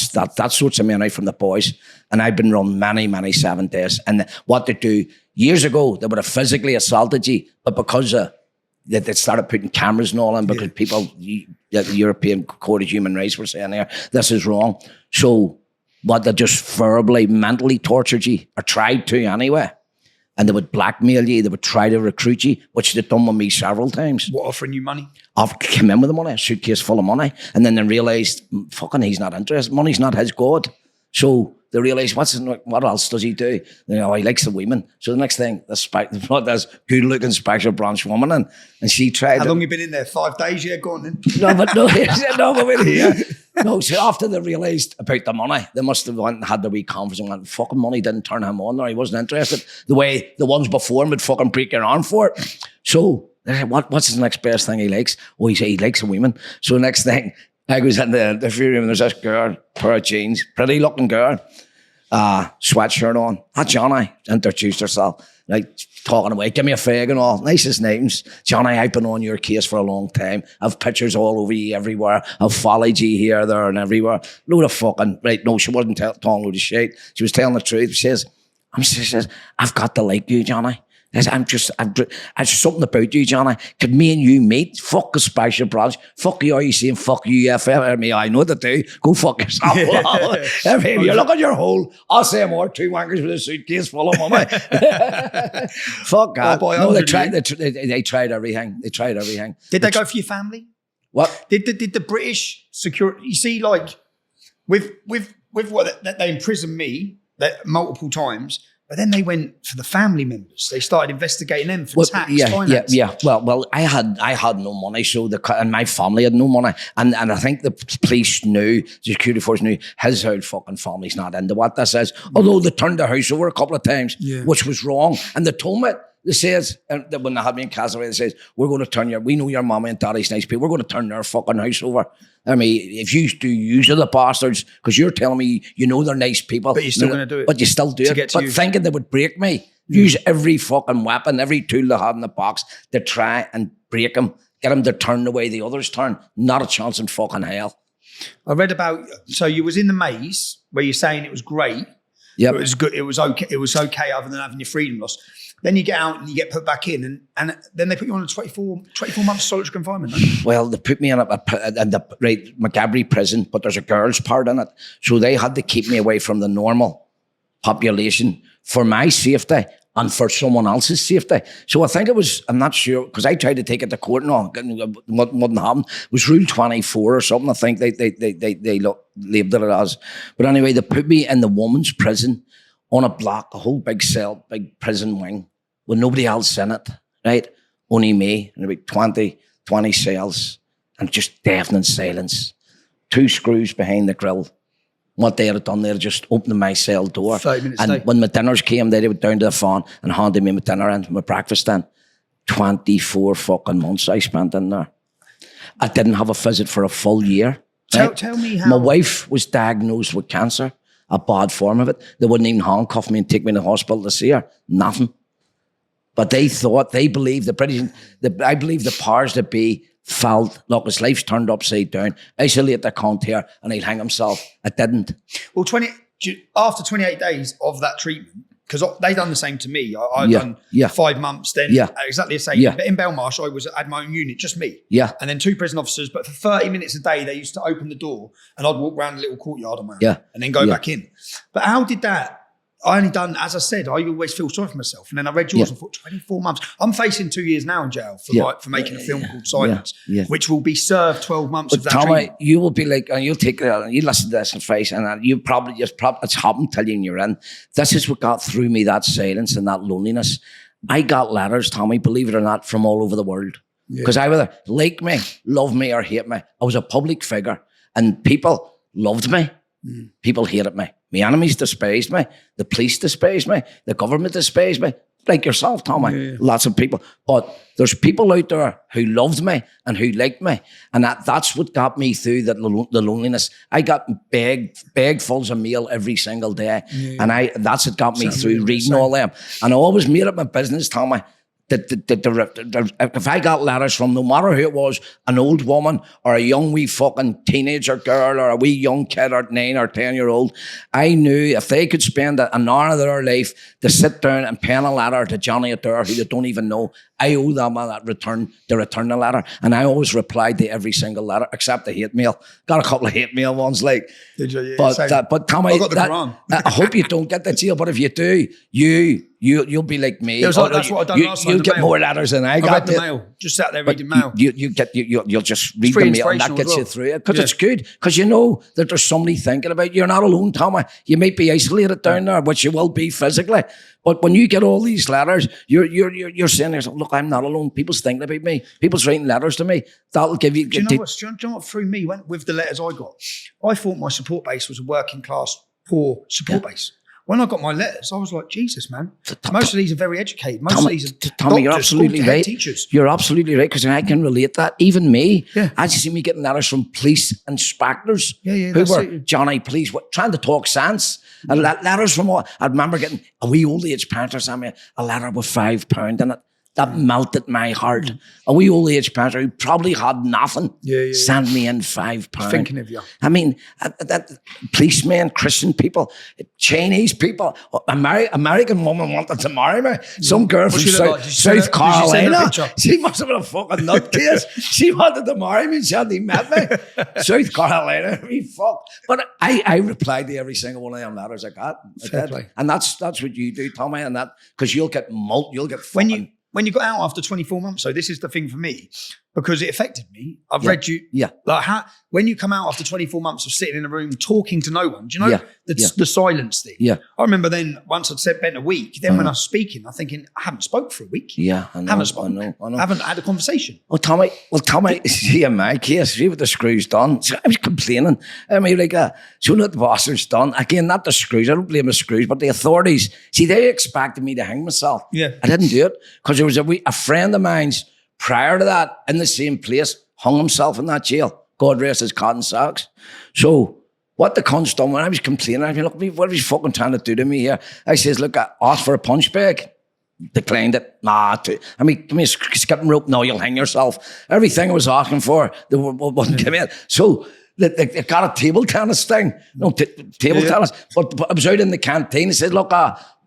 sorts of money from the boys. And I've been run many 7 days. And what they do, years ago, they would have physically assaulted you, but because they started putting cameras and all in, because people, the European Court of Human Rights were saying there, this is wrong. So what they just verbally, mentally tortured you, or tried to anyway. And they would blackmail you, they would try to recruit you, which they've done with me several times. What, offering you money? I've come in with the money, a suitcase full of money. And then they realised, fucking, he's not interested. Money's not his god. So they realised, what else does he do? He likes the women. So the next thing, this good-looking special branch woman, and she tried... How long you been in there? 5 days? Yeah, go on then. No, so after they realised about the money, they must have went and had the wee conference and went, fucking money didn't turn him on, or he wasn't interested. The way the ones before him would fucking break your arm for it. So they said, what's his next best thing he likes? Oh, he said he likes a woman. So the next thing, I goes in the free room and there's this girl, pair of jeans, pretty looking girl, sweatshirt on. Johhny introduced herself. like talking away, give me a fag and all. Nicest names. Johhny, I've been on your case for a long time. I've pictures all over you everywhere. I've followed you here, there and everywhere. Load of fucking, right, no, she wasn't telling load of shit. She was telling the truth. She says, I've got to like you, Johhny. There's something about you, Johhny. Could me and you meet? Fuck a special branch. Fuck you, you saying fuck you, me. I know what to do. Go fuck yourself. You look at your hole. I'll say more. 2 wankers with a suitcase full of money. Fuck that. Boy, no, they tried everything. They tried everything. Did they go for your family? What? Did the British security? You see, like with what they imprisoned me multiple times. But then they went for the family members. They started investigating them for tax, finance. Yeah. Well, I had no money, so and my family had no money, and I think the police knew, the security force knew, his whole fucking family's not into what this is. Although they turned the house over a couple of times, which was wrong, and they told me. They says, when they had me in Castlereagh, they says, we're going to turn we know your mummy and daddy's nice people, we're going to turn their fucking house over. I mean, if you do use of the bastards, because you're telling me you know they're nice people. But you're still going to do it. But you still do it. But thinking they would break me. Use every fucking weapon, every tool they had in the box to try and break them, get them to turn the way the others turn. Not a chance in fucking hell. I read about, so you was in the maze where you're saying it was great. Yeah, it was good. It was okay other than having your freedom lost. Then you get out and you get put back in, and then they put you on a 24 months solitary confinement. Right? Well, they put me in the McGabry prison, but there's a girls' part in it. So they had to keep me away from the normal population for my safety and for someone else's safety. So I think it was, I'm not sure, because I tried to take it to court and all, wouldn't happen. It was Rule 24 or something, I think they labelled it as. But anyway, they put me in the women's prison on a block, a whole big cell, big prison wing, with nobody else in it, right? Only me, and about 20 cells, and just deafening silence. 2 screws behind the grill. What they had done, they had just opened my cell door. 30 minutes and when my dinners came, they went down to the phone and handed me my dinner and my breakfast in. 24 fucking months I spent in there. I didn't have a visit for a full year. Right? Tell me how... My wife was diagnosed with cancer, a bad form of it. They wouldn't even handcuff me and take me to the hospital to see her. Nothing. But they believed I believe the powers that be felt, look, his life's turned upside down, isolate the cunt here and he'll hang himself. It didn't. Well, after 28 days of that treatment, because they done the same to me. I'd done 5 months, then exactly the same. But in Belmarsh, I had my own unit, just me. Yeah. And then 2 prison officers, but for 30 minutes a day, they used to open the door and I'd walk around a little courtyard on my own and then go back in. But how did that? I only done, as I said, I always feel sorry for myself. And then I read yours and thought, 24 months. I'm facing 2 years now in jail for making a film called Silence, which will be served 12 months of that treatment. You will be like, and you'll take it, you listen to this advice, and you probably it's happened till you're in. This is what got through me, that silence and that loneliness. I got letters, Tommy, believe it or not, from all over the world. Because I either like me, love me, or hate me. I was a public figure, and people loved me. People hated me. My enemies despised me. The police despised me. The government despised me. Like yourself, Tommy. Lots of people. But there's people out there who loved me and who liked me. And that's what got me through the loneliness. I got bagfuls of mail every single day. And that's what got me through reading all them. And I always made it my business, Tommy. If I got letters from, no matter who it was, an old woman or a young wee fucking teenager girl or a wee young kid or 9 or 10-year-old, I knew if they could spend an hour of their life to sit down and pen a letter to Johnny Adair, who they don't even know, I owe them to return the letter. And I always replied to every single letter, except the hate mail. Got a couple of hate mail ones, like. Did you? Yeah, but Tommy, I got the Quran. I hope you don't get the jail, but if you do, you'll be like me. That's what I done last time. You'll get more letters than I got. read the mail. Just sat there reading mail. You'll just read the mail and that gets you through it. Because it's good. Because you know that there's somebody thinking about you. You're not alone, Tommy. You might be isolated down there, which you will be physically. But when you get all these letters, you're saying to yourself, look, I'm not alone. People's thinking about me. People's writing letters to me. That'll give you... Do you know what through me went with the letters I got? I thought my support base was a working class, poor support base. when I got my letters, I was like, Jesus, man. Most of these are very educated. Most of these are Tommy, you're absolutely right. Teachers. You're absolutely right, because I can relate that. Even me, Yeah. I just see me getting letters from police inspectors Yeah, who that's were, it. Johnny, please, trying to talk sense. And letters from all, I remember getting a wee old age parent sent me a letter with £5 in it. That melted my heart. A wee old age parent who probably had nothing sent me in £5. Thinking of you. I mean, that policemen, Christian people, Chinese people, American woman wanted to marry me. Some girl from South Carolina. She must have been a fucking nutcase. She wanted to marry me. She hadn't met me. South Carolina, me fuck. But I replied to every single one of them letters I got. And that's what you do, Tommy, and that, because you'll get fucking... When you got out after 24 months, so this is the thing for me, because it affected me. I've read you, like when you come out after 24 months of sitting in a room talking to no one, do you know the silence thing? Yeah. I remember then once I'd spent a week, then when I was speaking, I'm thinking, I haven't spoke for a week. Yeah, I know. I know. I haven't had a conversation. Well, Tommy, see in my case, see what the screws done. So I was complaining. I mean, like, so what the bastards done. Again, not the screws. I don't blame the screws, but the authorities. See, they expected me to hang myself. Yeah. I didn't do it because there was a friend of mine's prior to that in the same place hung himself in that jail. God rest his cotton socks. So what the cunts done when I was complaining, I mean, look, what are you fucking trying to do to me here? I says, look, I asked for a punch bag. Declined it. Nah, I mean, give me a skipping rope. No, you'll hang yourself. Everything I was asking for, they wouldn't give me it. So they got a table tennis thing. No, table tennis. But I was out in the canteen. He said, look,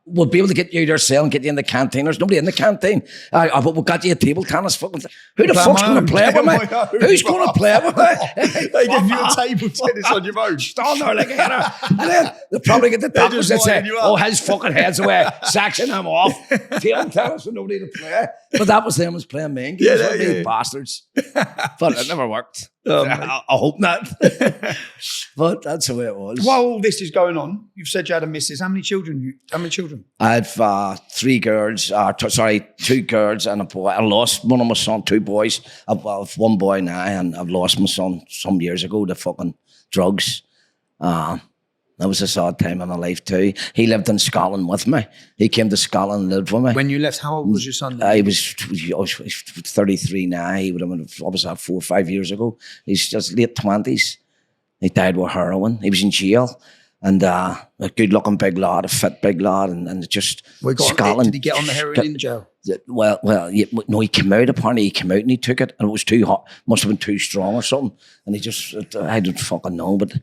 we'll be able to get you your cell and get you in the canteen. There's nobody in the canteen. But we'll get you a table tennis. Who the fuck's going to play with me? Who's going to play with me? They give you a table tennis on your own. Stand there like a hitter. And then they'll probably get the doctors that say, oh, his fucking head's away. Section him off. Table tennis with nobody to play. But that was them was playing main games. These bastards. But it never worked. I hope not. But that's the way it was. While all this is going on, you've said you had a missus. How many children? I have 3 girls, 2 girls and a boy. I lost one of my son, 2 boys. I've one boy now, and I've lost my son some years ago to fucking drugs. That was a sad time in my life too. He lived in Scotland with me. He came to Scotland and lived with me. When you left, how old was your son? He was 33 now. He would have been obviously 4 or 5 years ago. He's just late 20s. He died with heroin. He was in jail. And a good-looking big lad, a fit big lad, and just Scotland. Did he get on the heroin in jail? Well, no, he came out, apparently he came out and he took it, and it was too hot, must have been too strong or something. And he just, I don't fucking know, but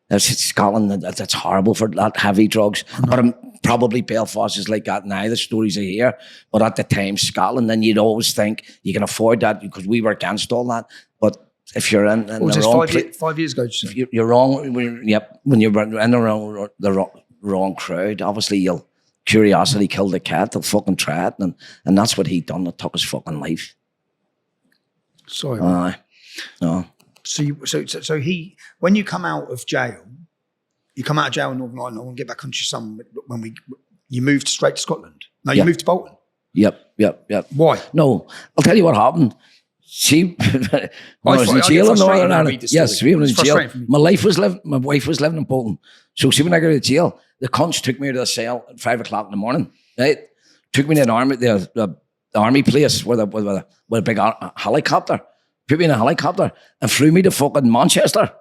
it's Scotland, that's horrible for that heavy drugs. But probably Belfast is like that now, the stories I hear. But at the time, Scotland, then you'd always think you can afford that because we were against all that. But if you're in the wrong place, 5 years ago, you're wrong. When you're in the wrong crowd, obviously curiosity killed the cat. They'll fucking try it, and that's what he done. That took his fucking life. Sorry. No. So he, when you come out of jail, you come out of jail in Northern Ireland. I want to get back onto your son. When you moved straight to Scotland. No, you moved to Bolton. Yep. Why? No, I'll tell you what happened. When I was in jail in Northern Ireland. Yes, we were in jail. My wife was living in Bolton. So see, when I got out of jail, the cunts took me to the cell at 5 o'clock in the morning. Right? Took me to the army place with a big helicopter. Put me in a helicopter and flew me to fucking Manchester.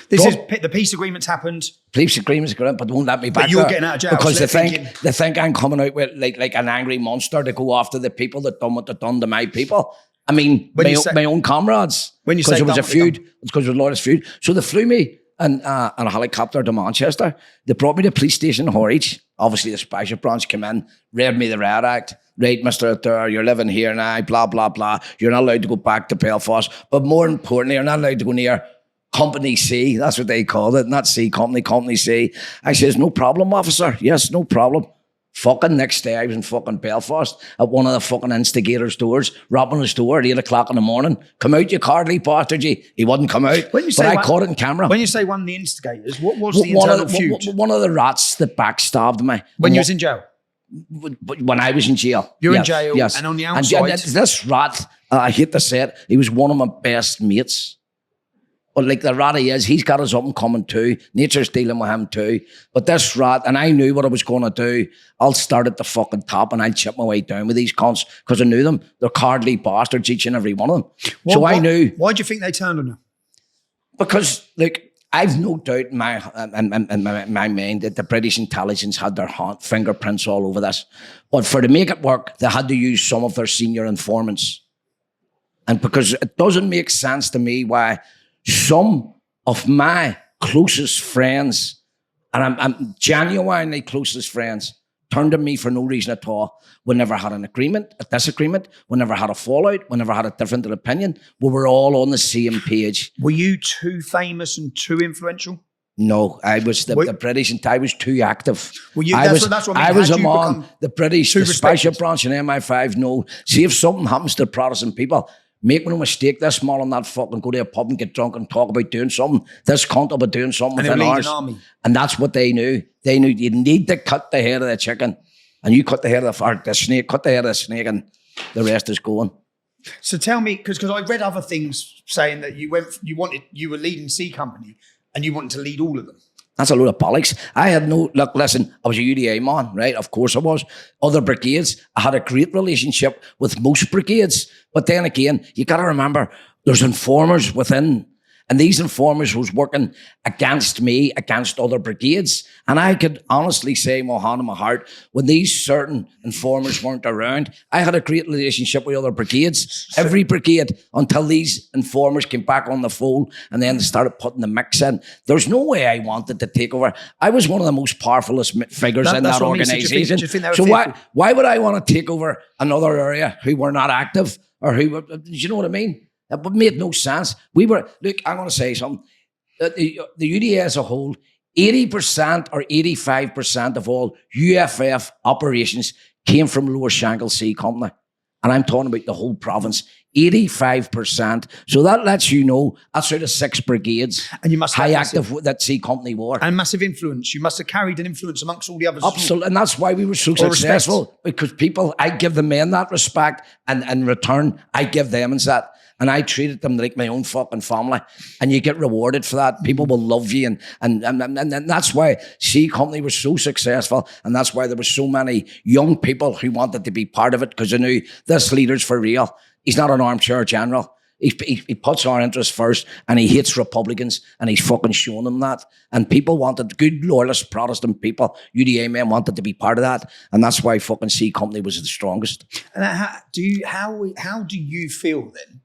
The peace agreement's happened. Peace agreement's great, but won't let me back. But you're getting out of jail because they think I'm coming out with like an angry monster to go after the people that done what they done to my people. I mean, my own comrades. When you say it was a feud, it's because it was a loyalist feud. So they flew me in a helicopter to Manchester. They brought me to the police station in Horwich. Obviously, the special branch came in, read me the Red Act. Right, Mr. Adair, you're living here now, blah, blah, blah. You're not allowed to go back to Belfast. But more importantly, you're not allowed to go near Company C. That's what they called it. Not C, Company C. I says, no problem, officer. Yes, no problem. Fucking next day, I was in fucking Belfast at one of the fucking instigators' doors, robbing his door at 8 o'clock in the morning. Come out, you cardly bastard, He wouldn't come out. I caught it in camera. When you say one of the instigators, what was the internal feud? One of the rats that backstabbed me. When you was in jail? When I was in jail. You're in jail, yes. And on the outside... And this rat, I hate to say it, he was one of my best mates. But like the rat he is, he's got his up and coming too. Nature's dealing with him too. But this rat, and I knew what I was going to do. I'll start at the fucking top and I'll chip my way down with these cunts because I knew them. They're cowardly bastards, each and every one of them. I knew. Why do you think they turned on you? Because, look, I've no doubt in my mind that the British intelligence had their fingerprints all over this. But for to make it work, they had to use some of their senior informants. And because it doesn't make sense to me why some of my closest friends, and I'm genuinely closest friends, turned on me for no reason at all. We never had an agreement, a disagreement. We never had a fallout. We never had a different opinion. We were all on the same page. Were you too famous and too influential? No, I was the British, and I was too active. Well, that's what I mean. I was among the British, the special branch in MI5. No, see if something happens to Protestant people. Make no mistake, this man will not fucking go to a pub and get drunk and talk about doing something. This cunt will be doing something within ours. And that's what they knew. They knew you need to cut the head of the chicken. And you cut the head of the snake, cut the head of the snake, and the rest is going. So tell me, because I read other things saying that you were leading C Company and you wanted to lead all of them. That's a load of bollocks. I had no, look, listen, I was a UDA man, right? Of course I was. Other brigades, I had a great relationship with most brigades. But then again, you got to remember, there's informers within, and these informers was working against me, against other brigades. And I could honestly say, my hand on my heart, when these certain informers weren't around, I had a great relationship with other brigades. Every brigade, until these informers came back on the fold and then started putting the mix in. There's no way I wanted to take over. I was one of the most powerful figures in that organisation. So why would I want to take over another area who were not active or who were, do you know what I mean? That made no sense. Look, I'm going to say something. The UDA as a whole, 80% or 85% of all UFF operations came from Lower Shankill C Company. And I'm talking about the whole province. 85%. So that lets you know that's out of 6 brigades. And you must have high active that C Company were. And massive influence. You must have carried an influence amongst all the others. Absolutely. And that's why we were so successful. Because people, I give the men that respect, and in return, I give them that. And I treated them like my own fucking family. And you get rewarded for that. People will love you. And that's why C Company was so successful. And that's why there were so many young people who wanted to be part of it, because they knew this leader's for real. He's not an armchair general. He puts our interests first, and he hates Republicans, and he's fucking showing them that. And people wanted, good loyalist Protestant people, UDA men wanted to be part of that. And that's why fucking C Company was the strongest. And how do you feel then,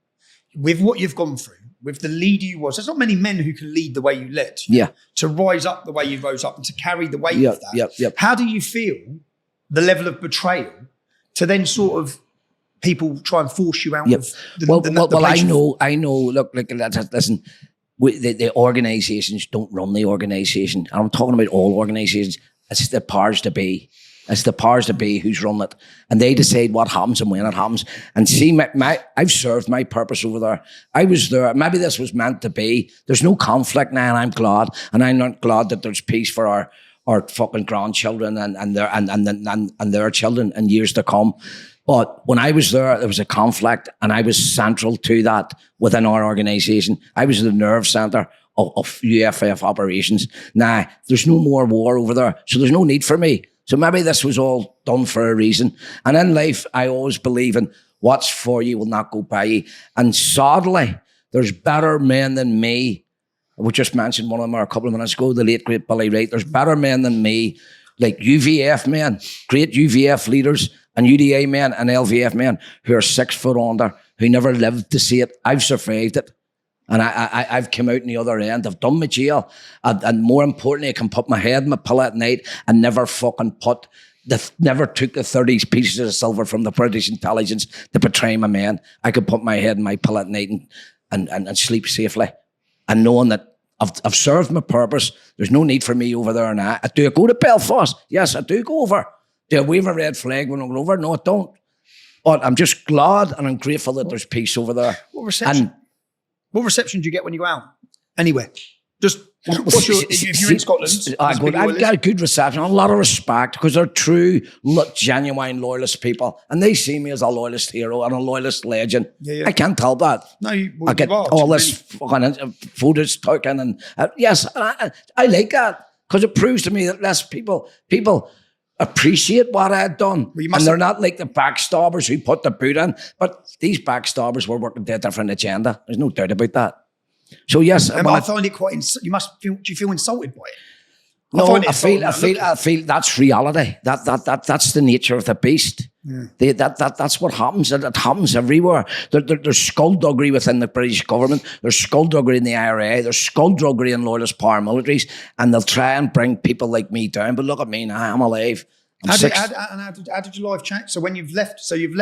with what you've gone through, with the leader you was? There's not many men who can lead the way you led. Yeah. To rise up the way you rose up and to carry the weight of that. Yep. How do you feel the level of betrayal to then sort of people try and force you out of the Well, I know. Look, listen, the organisations don't run the organisation. And I'm talking about all organisations. It's the powers to be. It's the powers to be who's run it. And they decide what happens and when it happens. And see, I've served my purpose over there. I was there. Maybe this was meant to be. There's no conflict now, and I'm glad. And I'm not glad that there's peace for our fucking grandchildren and their children in years to come. But when I was there was a conflict, and I was central to that within our organisation. I was the nerve centre of UFF operations. Now, there's no more war over there, so there's no need for me. So maybe this was all done for a reason. And in life, I always believe in what's for you will not go by you. And sadly, there's better men than me. We just mentioned one of them a couple of minutes ago, the late, great Billy Wright. There's better men than me, like UVF men, great UVF leaders, and UDA men and LVF men who are 6 foot under, who never lived to see it. I've survived it. And I've come out in the other end. I've done my jail. And more importantly, I can put my head in my pillow at night and never fucking never took the 30 pieces of silver from the British intelligence to betray my men. I could put my head in my pillow at night and sleep safely. And knowing that I've served my purpose, there's no need for me over there now. Do I go to Belfast? Yes, I do go over. Do I wave a red flag when I go over? No, I don't. But I'm just glad and I'm grateful that there's peace over there. What reception do you get when you go out? Anywhere? Just If you're in Scotland, I've got a good reception, a lot of respect, because they're true, genuine loyalist people, and they see me as a loyalist hero and a loyalist legend. Yeah. I can't help that. No, I get all this fucking photos taken, and yes, I like that, because it proves to me that less people appreciate what I had done, and they're not like the backstabbers who put the boot in. But these backstabbers were working to a different agenda. There's no doubt about that. So yes, I find it quite. You must feel. Do you feel insulted by it? No, I feel that's reality. That's the nature of the beast. Yeah. That's what happens. It happens everywhere. There's skullduggery within the British government. There's skullduggery in the IRA. There's skullduggery in loyalist paramilitaries, and they'll try and bring people like me down. But look at me now. I'm alive. How did your life change? So when you've left, you've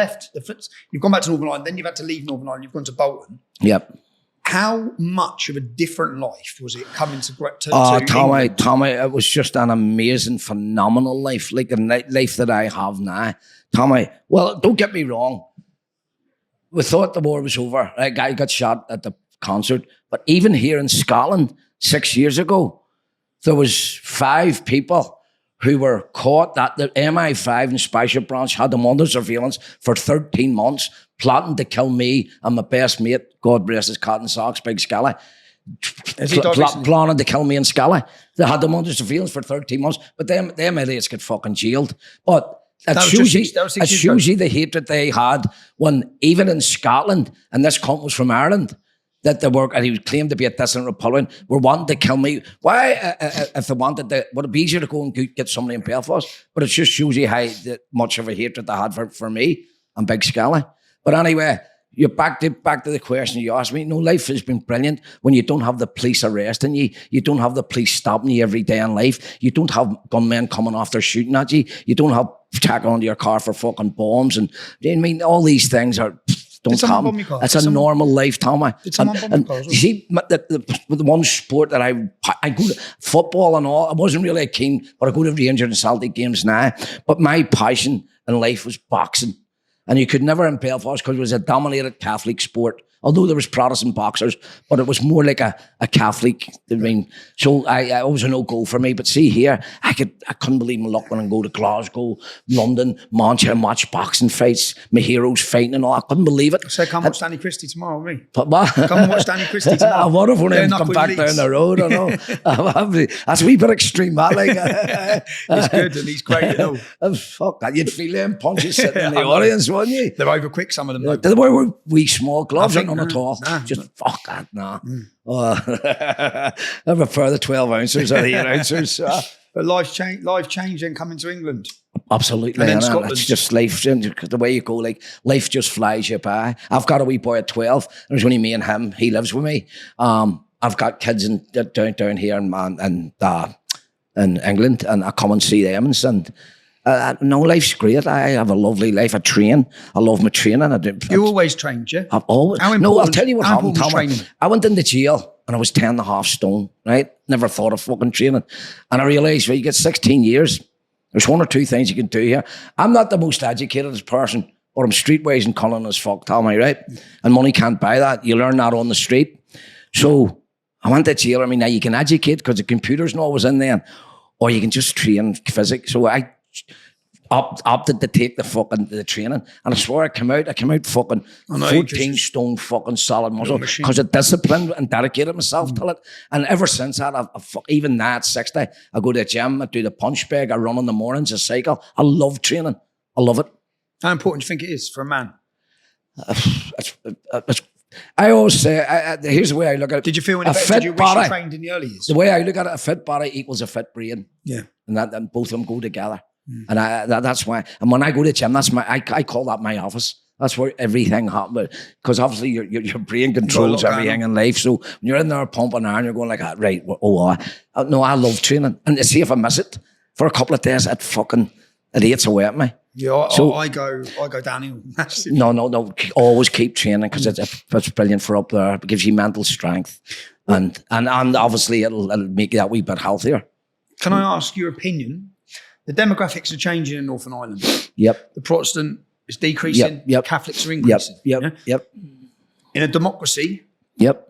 gone back to Northern Ireland. Then you've had to leave Northern Ireland. You've gone to Bolton. Yep. How much of a different life was it coming to Tommy, it was just an amazing, phenomenal life, like the life that I have now. Tommy, well, don't get me wrong. We thought the war was over. A guy got shot at the concert. But even here in Scotland, 6 years ago, there was 5 people who were caught that the MI5 and Special Branch had them under surveillance for 13 months, plotting to kill me and my best mate, God rest his cotton socks, Big Scally. Planning to kill me and Scally. They had them under surveillance for 13 months, but them idiots get fucking jailed. But it shows you the hatred they had when, even in Scotland, and this cunt was from Ireland, that they were, and he claimed to be a dissident Republican, were wanting to kill me. Why, if they wanted to, would it be easier to go and get somebody in Belfast? But it just shows you how much of a hatred they had for me and Big Scally. But anyway, you're back to the question you asked me. No, life has been brilliant when you don't have the police arresting you. You don't have the police stopping you every day in life. You don't have gunmen coming after shooting at you. You don't have tackling onto your car for fucking bombs. And I mean, all these things are... It's a normal life, Tommy. You see, the one sport that I go to, football and all, I wasn't really keen, but I go to Rangers and Celtic games now. But my passion in life was boxing. And you could never in Belfast, because it was a dominated Catholic sport. Although there was Protestant boxers, but it was more like a Catholic. I mean, so I was a no-go for me. But see here, I couldn't believe my luck when I go to Glasgow, London, Manchester, and watch boxing fights, my heroes fighting and all. I couldn't believe it. So come watch Danny Christie tomorrow with me. But what? Come and watch Danny Christie tomorrow. I would have only come back down the road. I know. That's a wee bit extreme, that. Like, he's good and he's great. You know. Fuck that. You'd feel them punches sitting in the audience, wouldn't you? They're over quick, some of them. They were wee small gloves. Not at all. Just fuck that, nah. I prefer the 12 ounces or the 8 ounces. But life changing coming to England. Absolutely. And it's just life. The way you go, like, life just flies you by. I've got a wee boy at 12. There's only me and him. He lives with me. I've got kids down here in England, and I come and see them. And no, life's great. I have a lovely life. I train. I love my training. You always trained, yeah? I've always. No, I'll tell you what happened, Tom. I went into jail and I was 10.5 stone, right? Never thought of fucking training. And I realised, well, you get 16 years. There's 1 or 2 things you can do here. I'm not the most educated person, but I'm streetwise and cunning as fuck, Tommy, right? And money can't buy that. You learn that on the street. So I went to jail. I mean, now you can educate because the computer's not always in there, or you can just train physics. So I opted to take the training, and I swear I came out fucking 14 stone fucking solid muscle because I disciplined and dedicated myself to it. And ever since that, even now at 60, I go to the gym, I do the punch bag, I run in the mornings, I cycle. I love training. I love it. How important do you think it is for a man? I always say, here's the way I look at it. Did you feel any better? Did you wish you trained in the early years? The way I look at it, a fit body equals a fit brain. Yeah. And both of them go together. And that's why. And when I go to the gym, that's I call that my office. That's where everything happens. Because obviously your brain controls everything in life. So when you're in there pumping iron, you're going like, right, no, I love training. And see if I miss it for a couple of days, it eats away at me. Yeah, so I go downhill. No. Always keep training because it's brilliant for up there. It gives you mental strength, and obviously it'll make you that wee bit healthier. Can I ask your opinion? The demographics are changing in Northern Ireland. Yep. The Protestant is decreasing. Yep. Catholics are increasing. Yep. In a democracy. Yep.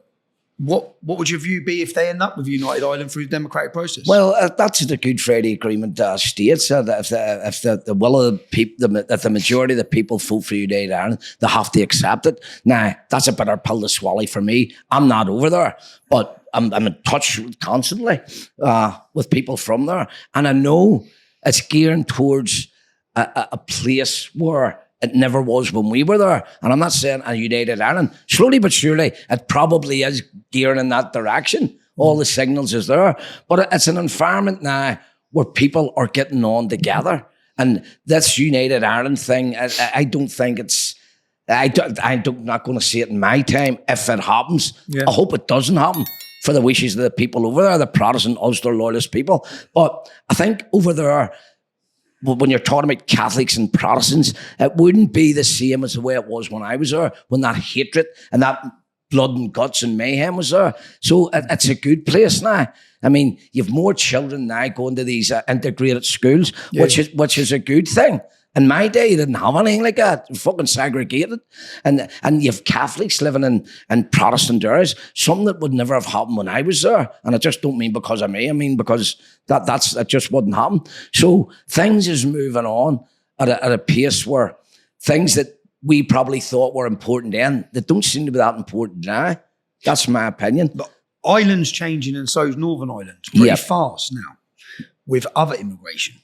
What would your view be if they end up with United Ireland through the democratic process? Well, that's the Good Friday Agreement states that if the will of the people, if the majority of the people vote for United Ireland, they have to accept it. Now, that's a bitter pill to swallow for me. I'm not over there, but I'm in touch constantly with people from there, and I know it's gearing towards a place where it never was when we were there. And I'm not saying a United Ireland. Slowly but surely, it probably is gearing in that direction. All the signals is there. But it's an environment now where people are getting on together. And this United Ireland thing, I don't think it's... I'm not going to see it in my time if it happens. Yeah. I hope it doesn't happen for the wishes of the people over there, the Protestant Ulster loyalist people. But I think over there, when you're talking about Catholics and Protestants, it wouldn't be the same as the way it was when I was there, when that hatred and that blood and guts and mayhem was there. So it's a good place now. I mean, you have more children now going to these integrated schools, which is a good thing. In my day, you didn't have anything like that. It was fucking segregated. And you have Catholics living in Protestant areas, something that would never have happened when I was there. And I just don't mean because of me. I mean because that just wouldn't happen. So things is moving on at a pace where things that we probably thought were important then, that don't seem to be that important now. That's my opinion. But Ireland's changing, and so is Northern Ireland pretty fast now with other immigration.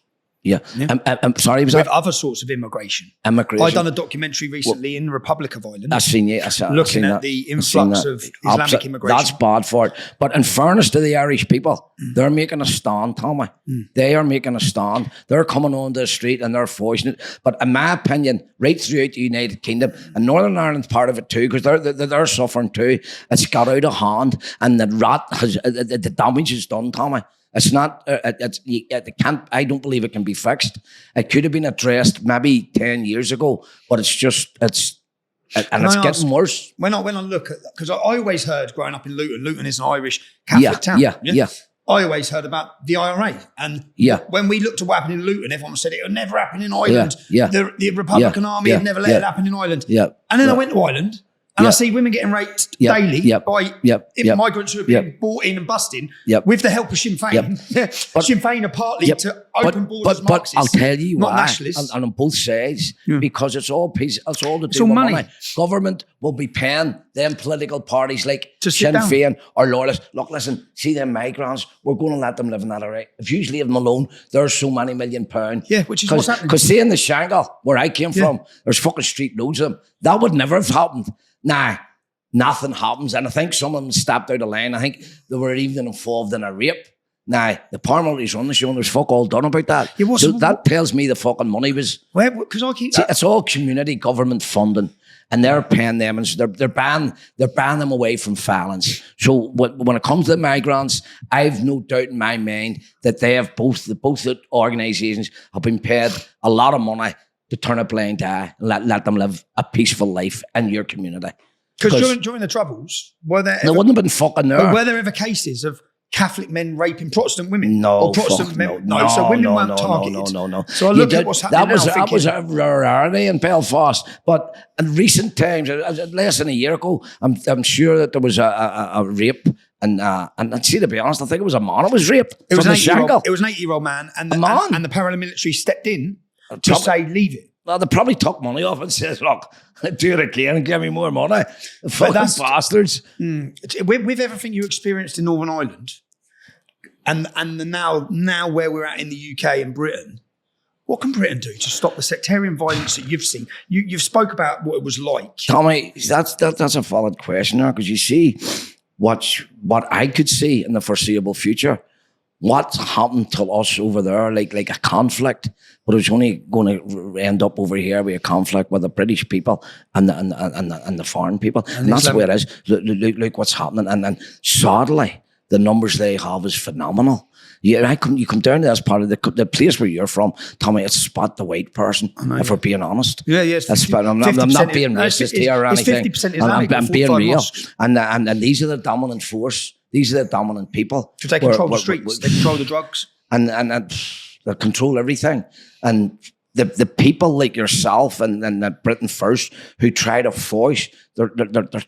Yeah. I'm sorry, was with that? other sorts of immigration. Immigration. I've done a documentary recently in the Republic of Ireland. I've seen you. Looking at the influx of Islamic immigration. That's bad for it. But in fairness to the Irish people, they're making a stand, Tommy. They are making a stand. They're coming on the street and they're voicing it. But in my opinion, right throughout the United Kingdom, and Northern Ireland's part of it too, because they're suffering too, it's got out of hand, and the damage is done, Tommy. It's not, it can't, I don't believe it can be fixed. It could have been addressed maybe 10 years ago, but it's getting worse. When I look at, because I always heard growing up in Luton is an Irish Catholic town. Yeah. I always heard about the IRA. And when we looked at what happened in Luton, everyone said it would never happen in Ireland. The Republican Army had never let it happen in Ireland. And then I went to Ireland. And I see women getting raped daily by migrants who are being brought in and busting with the help of Sinn Féin. Sinn Féin are partly to open borders but I'll tell you not why, nationalists. and on both sides, because it's all to do with money. Government will be paying them political parties like Sinn Féin or loyalists. Look, listen, see them migrants, we're going to let them live in that array. If you leave them alone, there's so many £1 million. Yeah, which is what's happening. Because see in the Shankill, where I came from, there's fucking street loads of them. That would never have happened. Nah, nothing happens. And I think some of them stepped out of line. I think they were even involved in a rape. Nah, the paramilitary's run the show and there's fuck all done about that. So that tells me the fucking money was... Because I keep... See, it's all community government funding, and they're paying them, and they're banning them away from violence. So when it comes to the migrants, I've no doubt in my mind that they have both the organisations have been paid a lot of money to turn a blind eye and let them live a peaceful life in your community. Because during the Troubles, they wouldn't have been fucking there. Were there ever cases of Catholic men raping Protestant women? No. Or Protestant men? No, so women weren't targeted. No. So I look at what's happening That was a rarity in Belfast. But in recent times, less than a year ago, I'm sure that there was a rape. And see, to be honest, I think it was a man who was raped. It was an 80-year-old man. And the paramilitary stepped in to say, leave it. Well, they probably took money off and says, look, do it again and give me more money. Fucking bastards. With everything you experienced in Northern Ireland and now where we're at in the UK and Britain, what can Britain do to stop the sectarian violence that you've seen? You've spoke about what it was like. Tommy, that's a valid question now, because you see what I could see in the foreseeable future. What happened to us over there, like a conflict, but it was only going to end up over here with a conflict with the British people and the foreign people, and that's the way it is. Look what's happening, and sadly, the numbers they have is phenomenal. You come down to this part of the place where you're from, Tommy. It's spot the white person. If we're being honest, yes. I'm not being racist here or anything. It's 50% Islamic. I'm being real, and these are the dominant force. These are the dominant people. So they control the streets. They control the drugs. And they control everything. And the people like yourself and the Britain First who try to voice, they're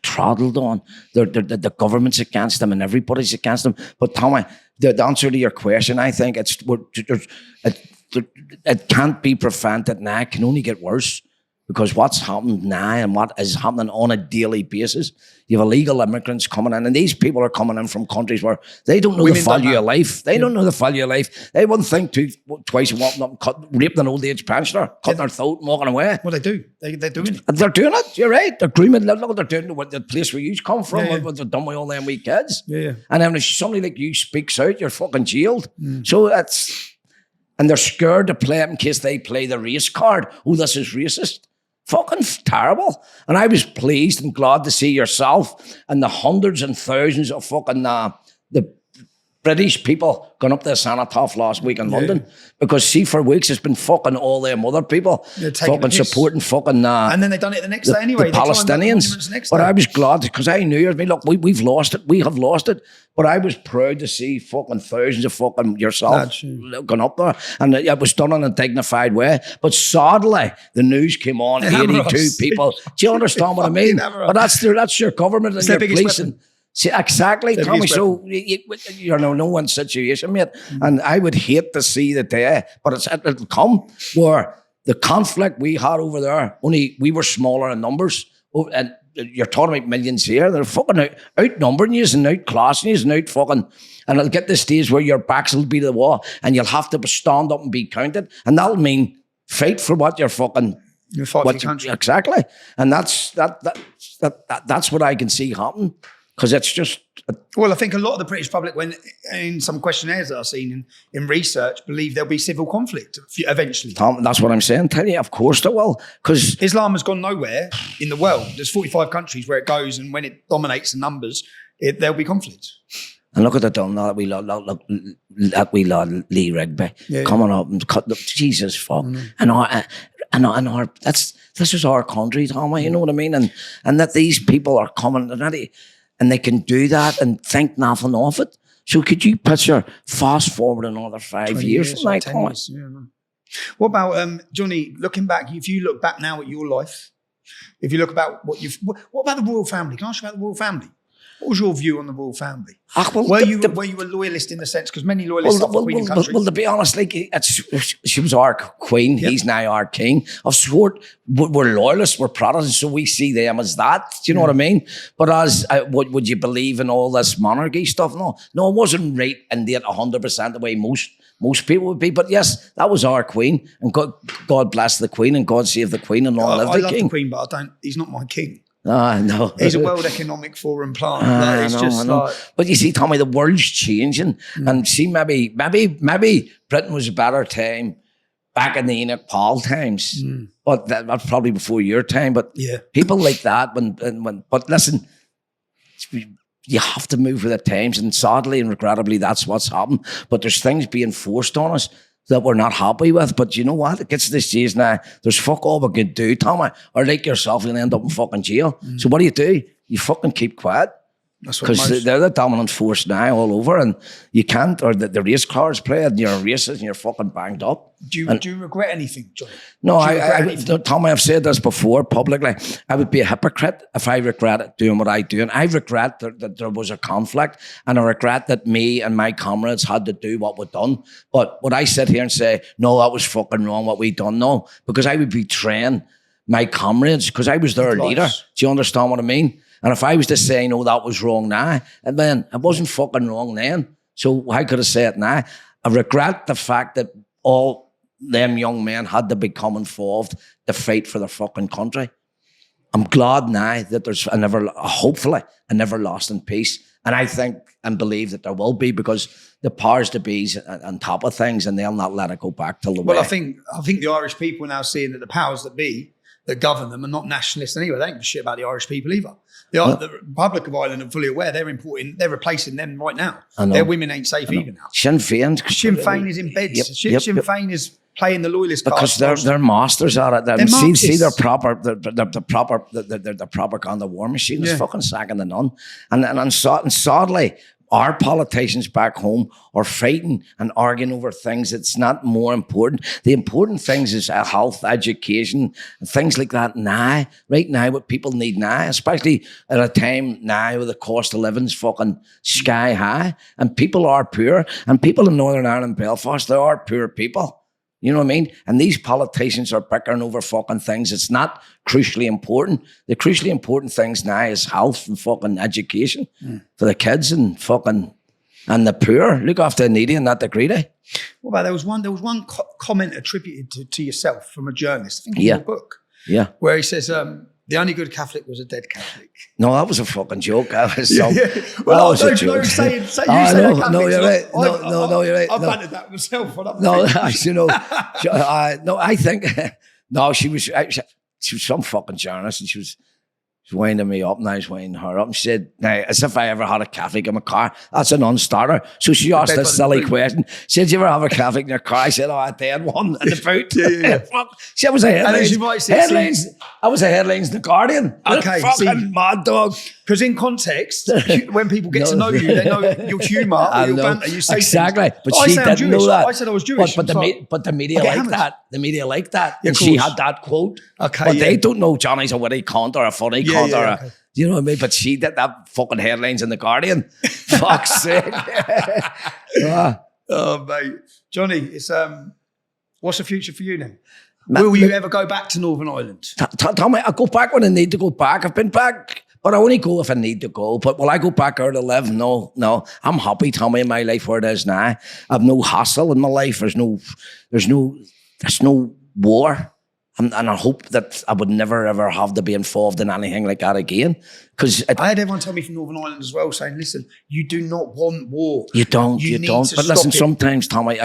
trodled on. The government's against them and everybody's against them. But Tommy, the answer to your question, I think it can't be prevented now. It can only get worse. Because what's happened now and what is happening on a daily basis, you have illegal immigrants coming in, and these people are coming in from countries where they don't know the value of life. They don't know the value of life. They wouldn't think twice and walking up and raping an old age pensioner, cutting their throat and walking away. Well, they do. They're doing it. They're doing it. You're right. The agreement. Look what they're doing. What the place where you come from. What they've done with all them wee kids. Yeah. And then if somebody like you speaks out, you're fucking jailed. So and they're scared to play it in case they play the race card. Oh, this is racist. Fucking terrible. And I was pleased and glad to see yourself and the hundreds and thousands of fucking the British people going up to the Cenotaph last week in London. Because see, for weeks it's been fucking all them other people fucking supporting fucking and then they done it the next day anyway. The Palestinians. But I was glad because I knew, look, we've lost it. We have lost it. But I was proud to see fucking thousands of fucking yourself going up there. And it was done in a dignified way. But sadly, the news came on, 82 people. Do you understand what I mean? But that's your government and your police. See, exactly, Tommy. So you're in no one situation, mate. And I would hate to see the day, but it'll come where the conflict we had over there, only we were smaller in numbers. And you're talking about millions here. They're fucking outnumbering you and outclassing you and out fucking. And it'll get to the stage where your backs will be to the wall and you'll have to stand up and be counted. And that'll mean fight for what you're fucking. You fight for your country. Exactly. And that's what I can see happen. Because it's just... Well, I think a lot of the British public, when in some questionnaires that I've seen in research, believe there'll be civil conflict eventually. Tom, that's what I'm saying. Tell you, of course there will. Because Islam has gone nowhere in the world. There's 45 countries where it goes, and when it dominates the numbers, there'll be conflict. And look at the done that we lad Lee Rigby coming up and cut up. Jesus fuck. And our this is our country, Tommy. You know what I mean? And that these people are coming and they can do that and think nothing of it. So could you picture fast forward another 5 years from now? 10 years, What about Johhny? Looking back, if you look back now at your life, if you look about what about the royal family? Can I ask you about the royal family? What was your view on the royal family? Were you a loyalist in the sense? Because many loyalists love the Queen and country. Well, to be honest, like she was our queen. He's now our king. Of sort, we're loyalists. We're Protestants, so we see them as that. Do you know what I mean? But as would you believe in all this monarchy stuff? No, it wasn't right and did 100% the way most people would be. But yes, that was our queen, and God bless the queen, and God save the queen, and long live the king. I love the queen, but he's not my king. No. He's a World Economic Forum plant. But you see, Tommy, the world's changing. And see, maybe Britain was a better time back in the Enoch Paul times. But that's probably before your time. But people like that, but listen, you have to move with the times. And sadly and regrettably, that's what's happened. But there's things being forced on us that we're not happy with. But you know what? It gets to this stage now, there's fuck all we could do, Tommy. Or like yourself, you'll end up in fucking jail. So what do? You fucking keep quiet. Because they're the dominant force now all over, and you can't, or the race cars play, and you're racist and you're fucking banged up. Do you regret anything, Johhny? No, Tommy, I've said this before publicly. I would be a hypocrite if I regretted doing what I do. And I regret that there was a conflict, and I regret that me and my comrades had to do what we'd done. But would I sit here and say, no, that was fucking wrong what we done? No, because I would betray my comrades because I was their leader. Do you understand what I mean? And if I was to say, no, that was wrong now, and then it wasn't fucking wrong then. So how could I say it now? I regret the fact that all them young men had to become involved to fight for their fucking country. I'm glad now that there's hopefully a never lost in peace. And I think and believe that there will be, because the powers to be's on top of things, and they'll not let it go back till the way. Well, I think the Irish people are now seeing that the powers that be that govern them are not nationalists anyway. They don't give a shit about the Irish people either. The Republic of Ireland are fully aware they're replacing them right now. Their women ain't safe either now. Sinn Féin is in bed. Sinn Féin is playing the loyalist card. Because they're masters at it. See, they're the propaganda war machine is fucking second to none. And sadly, our politicians back home are fighting and arguing over things that's not more important. The important things is health, education, and things like that now. Right now, what people need now, especially at a time now where the cost of living's fucking sky high, and people are poor, and people in Northern Ireland, Belfast, they are poor people. You know what I mean? And these politicians are bickering over fucking things. It's not crucially important. The crucially important things now is health and fucking education for the kids and fucking and the poor. Look after the needy and not the greedy. What about there was one comment attributed to yourself from a journalist, I think in Yeah. your book, Yeah. where he says the only good Catholic was a dead Catholic. No, that was a fucking joke. That was some, Well, that was a joke. say No, Catholics. no, you're right. No, you're right. I've No. bantered that myself. No, you know, no, I think, no, she was some fucking journalist, and she was winding me up, and I was winding her up, and she said, now, as if I ever had a Catholic in my car. That's a non-starter. So she asked this silly question. She said, "Did you ever have a Catholic in your car?" I said, "Oh, I did one in the boot." Yeah. Fuck. See, I was a headlines. she might say Headlines. I was a headlines in the Guardian. Okay, Fucking mad dog. Because in context, when people get to know you, they know your humour or your banter. You say exactly, things. but I she say I'm didn't Jewish. know that. I said I was Jewish. But the media I get liked hammered. that. The media liked that, Yeah, and of she course. had that quote. Okay, but yeah. they don't know Johnny's a witty cunt or a funny Yeah, cunt yeah, or okay. a. You know what I mean? But she did that fucking headlines in the Guardian. Fuck's sake. Oh, mate. Johnny, it's what's the future for you then? Will you ever go back to Northern Ireland? Tell me, I go back when I need to go back. I've been back, but I only go if I need to go. But will I go back there to live? No. I'm happy, Tommy, in my life where it is now. I've no hassle in my life. There's no war. And I hope that I would never, ever have to be involved in anything like that again. Because I had everyone tell me from Northern Ireland as well, saying, listen, you do not want war. You don't. need to But listen, stop it. sometimes, Tommy,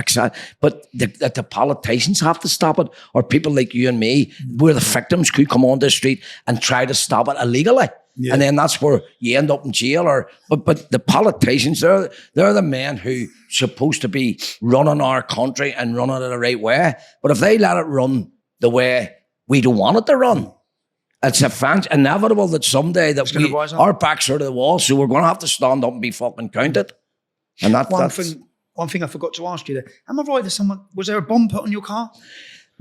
but the politicians have to stop it, or people like you and me, where the victims could come on the street and try to stop it illegally. Yeah. And then that's where you end up in jail. But the politicians, they're the men who supposed to be running our country and running it the right way. But if they let it run the way we don't want it to run, it's inevitable that someday that gonna rise up. our backs are to the wall, so we're going to have to stand up and be fucking counted. And that's One thing I forgot to ask you there. Am I right that was there a bomb put on your car?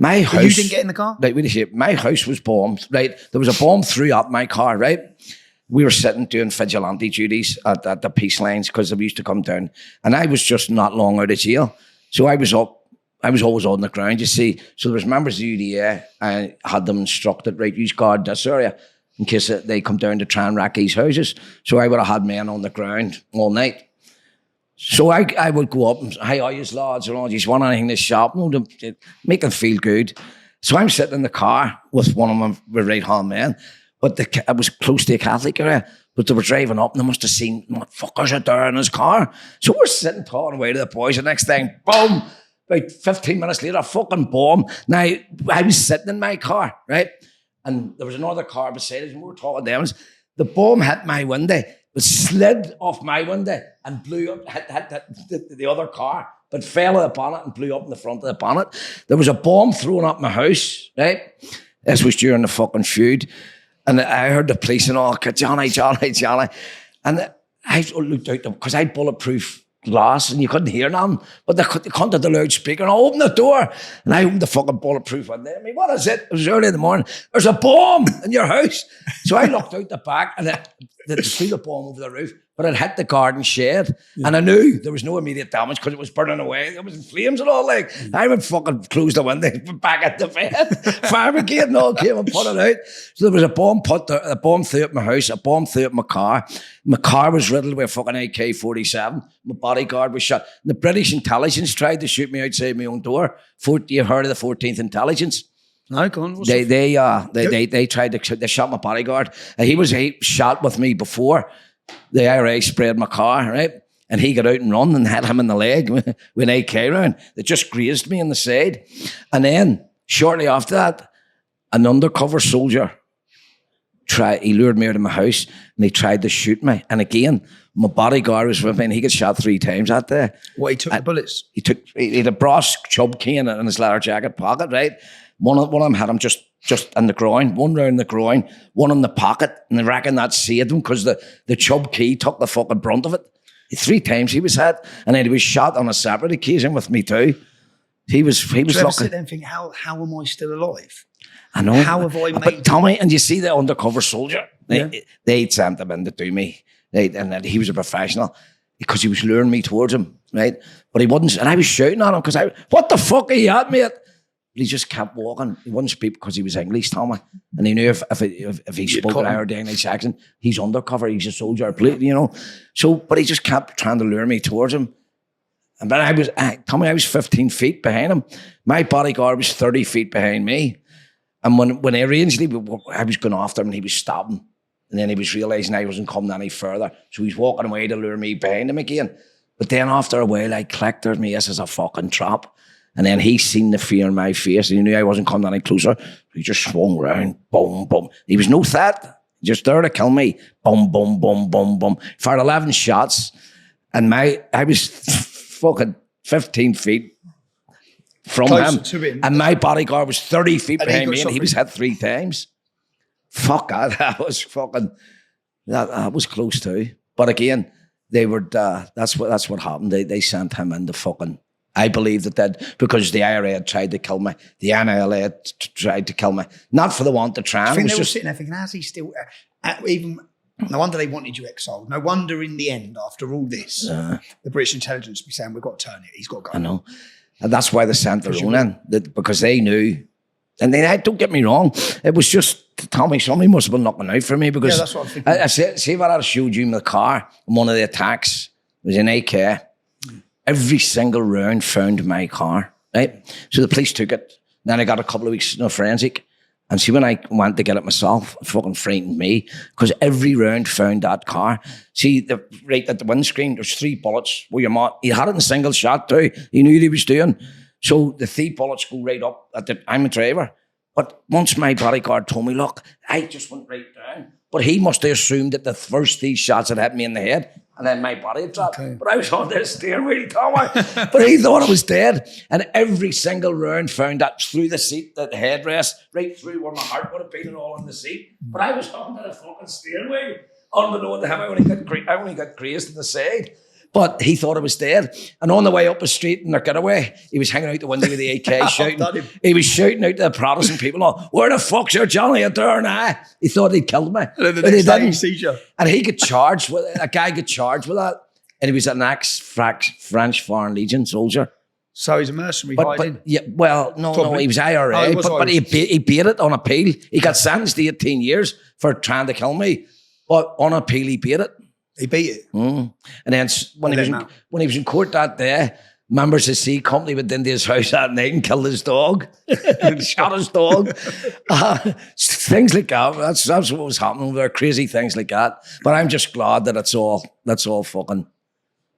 my house. You didn't get in the car? Right, wait a second. My house was bombed, right? There was a bomb threw up my car, right? We were sitting doing vigilante duties at the peace lines because they used to come down. And I was just not long out of jail. So I was up. I was always on the ground, you see. So there was members of the UDA. I had them instructed, right, you guard this area in case they come down to try and wreck these houses. So I would have had men on the ground all night. So I would go up and say, "How are you lads?" And all, "Do you want anything to shop?" No, to make them feel good. So I'm sitting in the car with one of my right-hand men. But I was close to a Catholic area. But they were driving up and they must have seen, "Motherfuckers are there in his car." So we're sitting talking away to the boys. The next thing, boom! About 15 minutes later, a fucking bomb. Now, I was sitting in my car, right? And there was another car beside us, and we were talking to them. The bomb hit my window, but slid off my window and blew up, hit the other car, but fell on the bonnet and blew up in the front of the bonnet. There was a bomb thrown up my house, right? This was during the fucking feud. And I heard the police and all, "Johnny." And I looked out, because I had bulletproof glass and you couldn't hear nothing, but they come to the loudspeaker and I opened the door and I opened the fucking bulletproof window. I mean, what is it? It was early in the morning. "There's a bomb in your house." So I looked out the back and they threw the bomb over the roof, but it hit the garden shed. Yeah. And I knew there was no immediate damage because it was burning away. It was in flames and all. Like, I would fucking close the window, back at the bed. Fire brigade and all came and put it out. So there was a bomb put there, a bomb threw up my house, a bomb threw up my car. My car was riddled with a fucking AK-47. My bodyguard was shot. And the British intelligence tried to shoot me outside my own door. You've heard of the 14th Intelligence? No, go on. They tried to. They shot my bodyguard. He shot with me before the IRA sprayed my car, right? And he got out and run and hit him in the leg with an AK round. They just grazed me in the side. And then shortly after that, an undercover soldier he lured me out of my house and he tried to shoot me. And again, my bodyguard was with me and he got shot 3 times that day. What, he took the bullets? He had a brass chub cane in his leather jacket pocket, right? One of them had him just in the groin, one round the groin, one in the pocket, and I reckon that saved him because the chub key took the fucking brunt of it. 3 times he was hit, and then he was shot on a separate occasion with me too. He was Do you ever lucky. sit there and think, how am I still alive? I know. How have I made But Tommy, and you see the undercover soldier, Yeah. they sent him in to do me. And then he was a professional because he was luring me towards him, right? But he wouldn't, and I was shouting at him because what the fuck are you at, mate? But he just kept walking. He wouldn't speak because he was English, Tommy. And he knew if he spoke an Irish English accent, he's undercover, he's a soldier, you know. So, but he just kept trying to lure me towards him. And but Tommy, I was 15 feet behind him. My bodyguard was 30 feet behind me. And when I arranged it, I was going after him and he was stopping. And then he was realising I wasn't coming any further. So he's walking away to lure me behind him again. But then after a while, I clicked with me, this is a fucking trap. And then he seen the fear in my face and he knew I wasn't coming any closer. So he just swung round, boom, boom. He was no threat, just there to kill me. Boom, boom, boom, boom, boom. Fired 11 shots. And I was fucking 15 feet from Closer to him. And my bodyguard was 30 feet And he behind got me and he shot was hit 3 times. Fuck that was fucking, that was close too. But again, they were, that's what happened. They sent him in the fucking, I believe that because the IRA had tried to kill me, the NLA had tried to kill me, not for the want of trying. I think it they was were just, sitting there thinking, how's he still, even, no wonder they wanted you exiled. No wonder in the end, after all this, the British intelligence be saying, we've got to turn it, he's got to go. I know. And that's why they sent their own in, because they knew. And then, don't get me wrong, it was just, Tommy, somebody must have been looking out for me because Yeah, that's what I'm thinking. see what I showed you in the car, in one of the attacks, it was an AK. Every single round found my car, right? So the police took it. Then I got a couple of weeks forensic. And see, when I went to get it myself, it fucking frightened me because every round found that car. See, right at the windscreen, there's 3 bullets where your man, he had it in single shot too. He knew what he was doing. So the 3 bullets go right up I'm a driver. But once my bodyguard told me, look, I just went right down. But he must have assumed that the first 3 shots had hit me in the head and then my body had dropped. Okay. But I was on the steering wheel, Tommy. But he thought I was dead. And every single round found that through the seat, the headrest, right through where my heart would have been and all in the seat. But I was on the fucking steering wheel. Unbeknown to him, I only got grazed in the side. But he thought I was dead. And on the way up the street in their getaway, he was hanging out the window with the AK shouting. He was shouting out to the Protestant people, where the fuck's your Johnny Adair now? He thought he'd killed me. And then the But he next day he didn't. sees you. And he got charged with a guy got charged with that. And he was an ex-French Foreign Legion soldier. So he's a mercenary But hiding. yeah, well, no, Probably. he was IRA, Oh, he was but he Irish. beat it on appeal. He got sentenced to 18 years for trying to kill me. But on appeal, he beat it. He beat it. And then when he was in court that day, members of C Company went into his house that night and killed his dog, shot his dog. Things like that. That's what was happening over there. Crazy things like that. But I'm just glad that that's all fucking.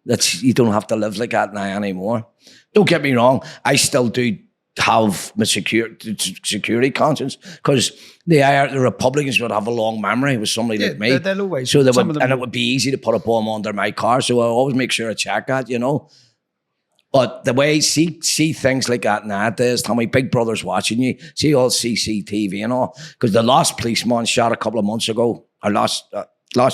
You don't have to live like that now anymore. Don't get me wrong. I still do have my security conscience because the Republicans would have a long memory with somebody like me. They'll always. So some of them, and it would be easy to put a bomb under my car. So I always make sure I check that, you know. But the way see things like that nowadays, Tommy, Big Brother's watching you. See all CCTV and all. Because the last policeman shot a couple of months ago, or last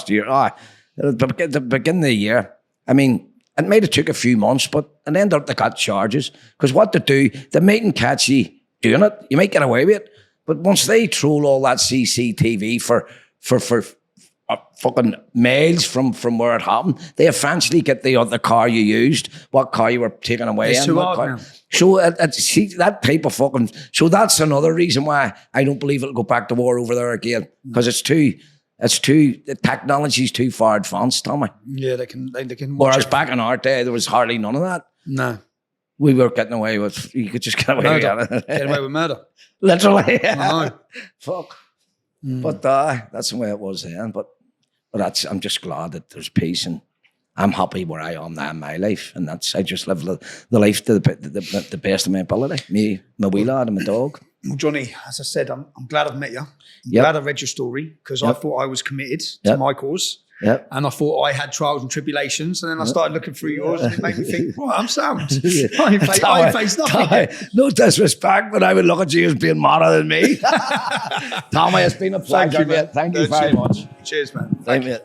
year, at the beginning of the year. I mean, it might have took a few months, but and then they got charges. Because what they do, they mightn't catch you doing it. You might get away with it. But once they troll all that CCTV for fucking miles from where it happened, they eventually get the car you used, what car you were taking away. It's too hard now. So see, that type of fucking... So that's another reason why I don't believe it'll go back to war over there again. Because the technology's too far advanced, Tommy. Yeah, they can Whereas back in our day, there was hardly none of that. No. We were getting away with... You could just get away with it. Get away with murder. Literally. I know. Fuck. But that's the way it was then. But I'm just glad that there's peace and I'm happy where I am now in my life. And I just live the life to the best of my ability. Me, my wee lad and my dog. Well, Johnny, as I said, I'm glad I've met you. I'm Yep. glad I read your story because I thought I was committed to Yep. my cause. Yep. And I thought I had trials and tribulations. And then I started looking through yours and it made me think, well, I'm sound. I face nothing. No disrespect, but I would look at you as being madder than me. Tommy, it's been a pleasure, mate. Thank you very much. Cheers, man. Thank you.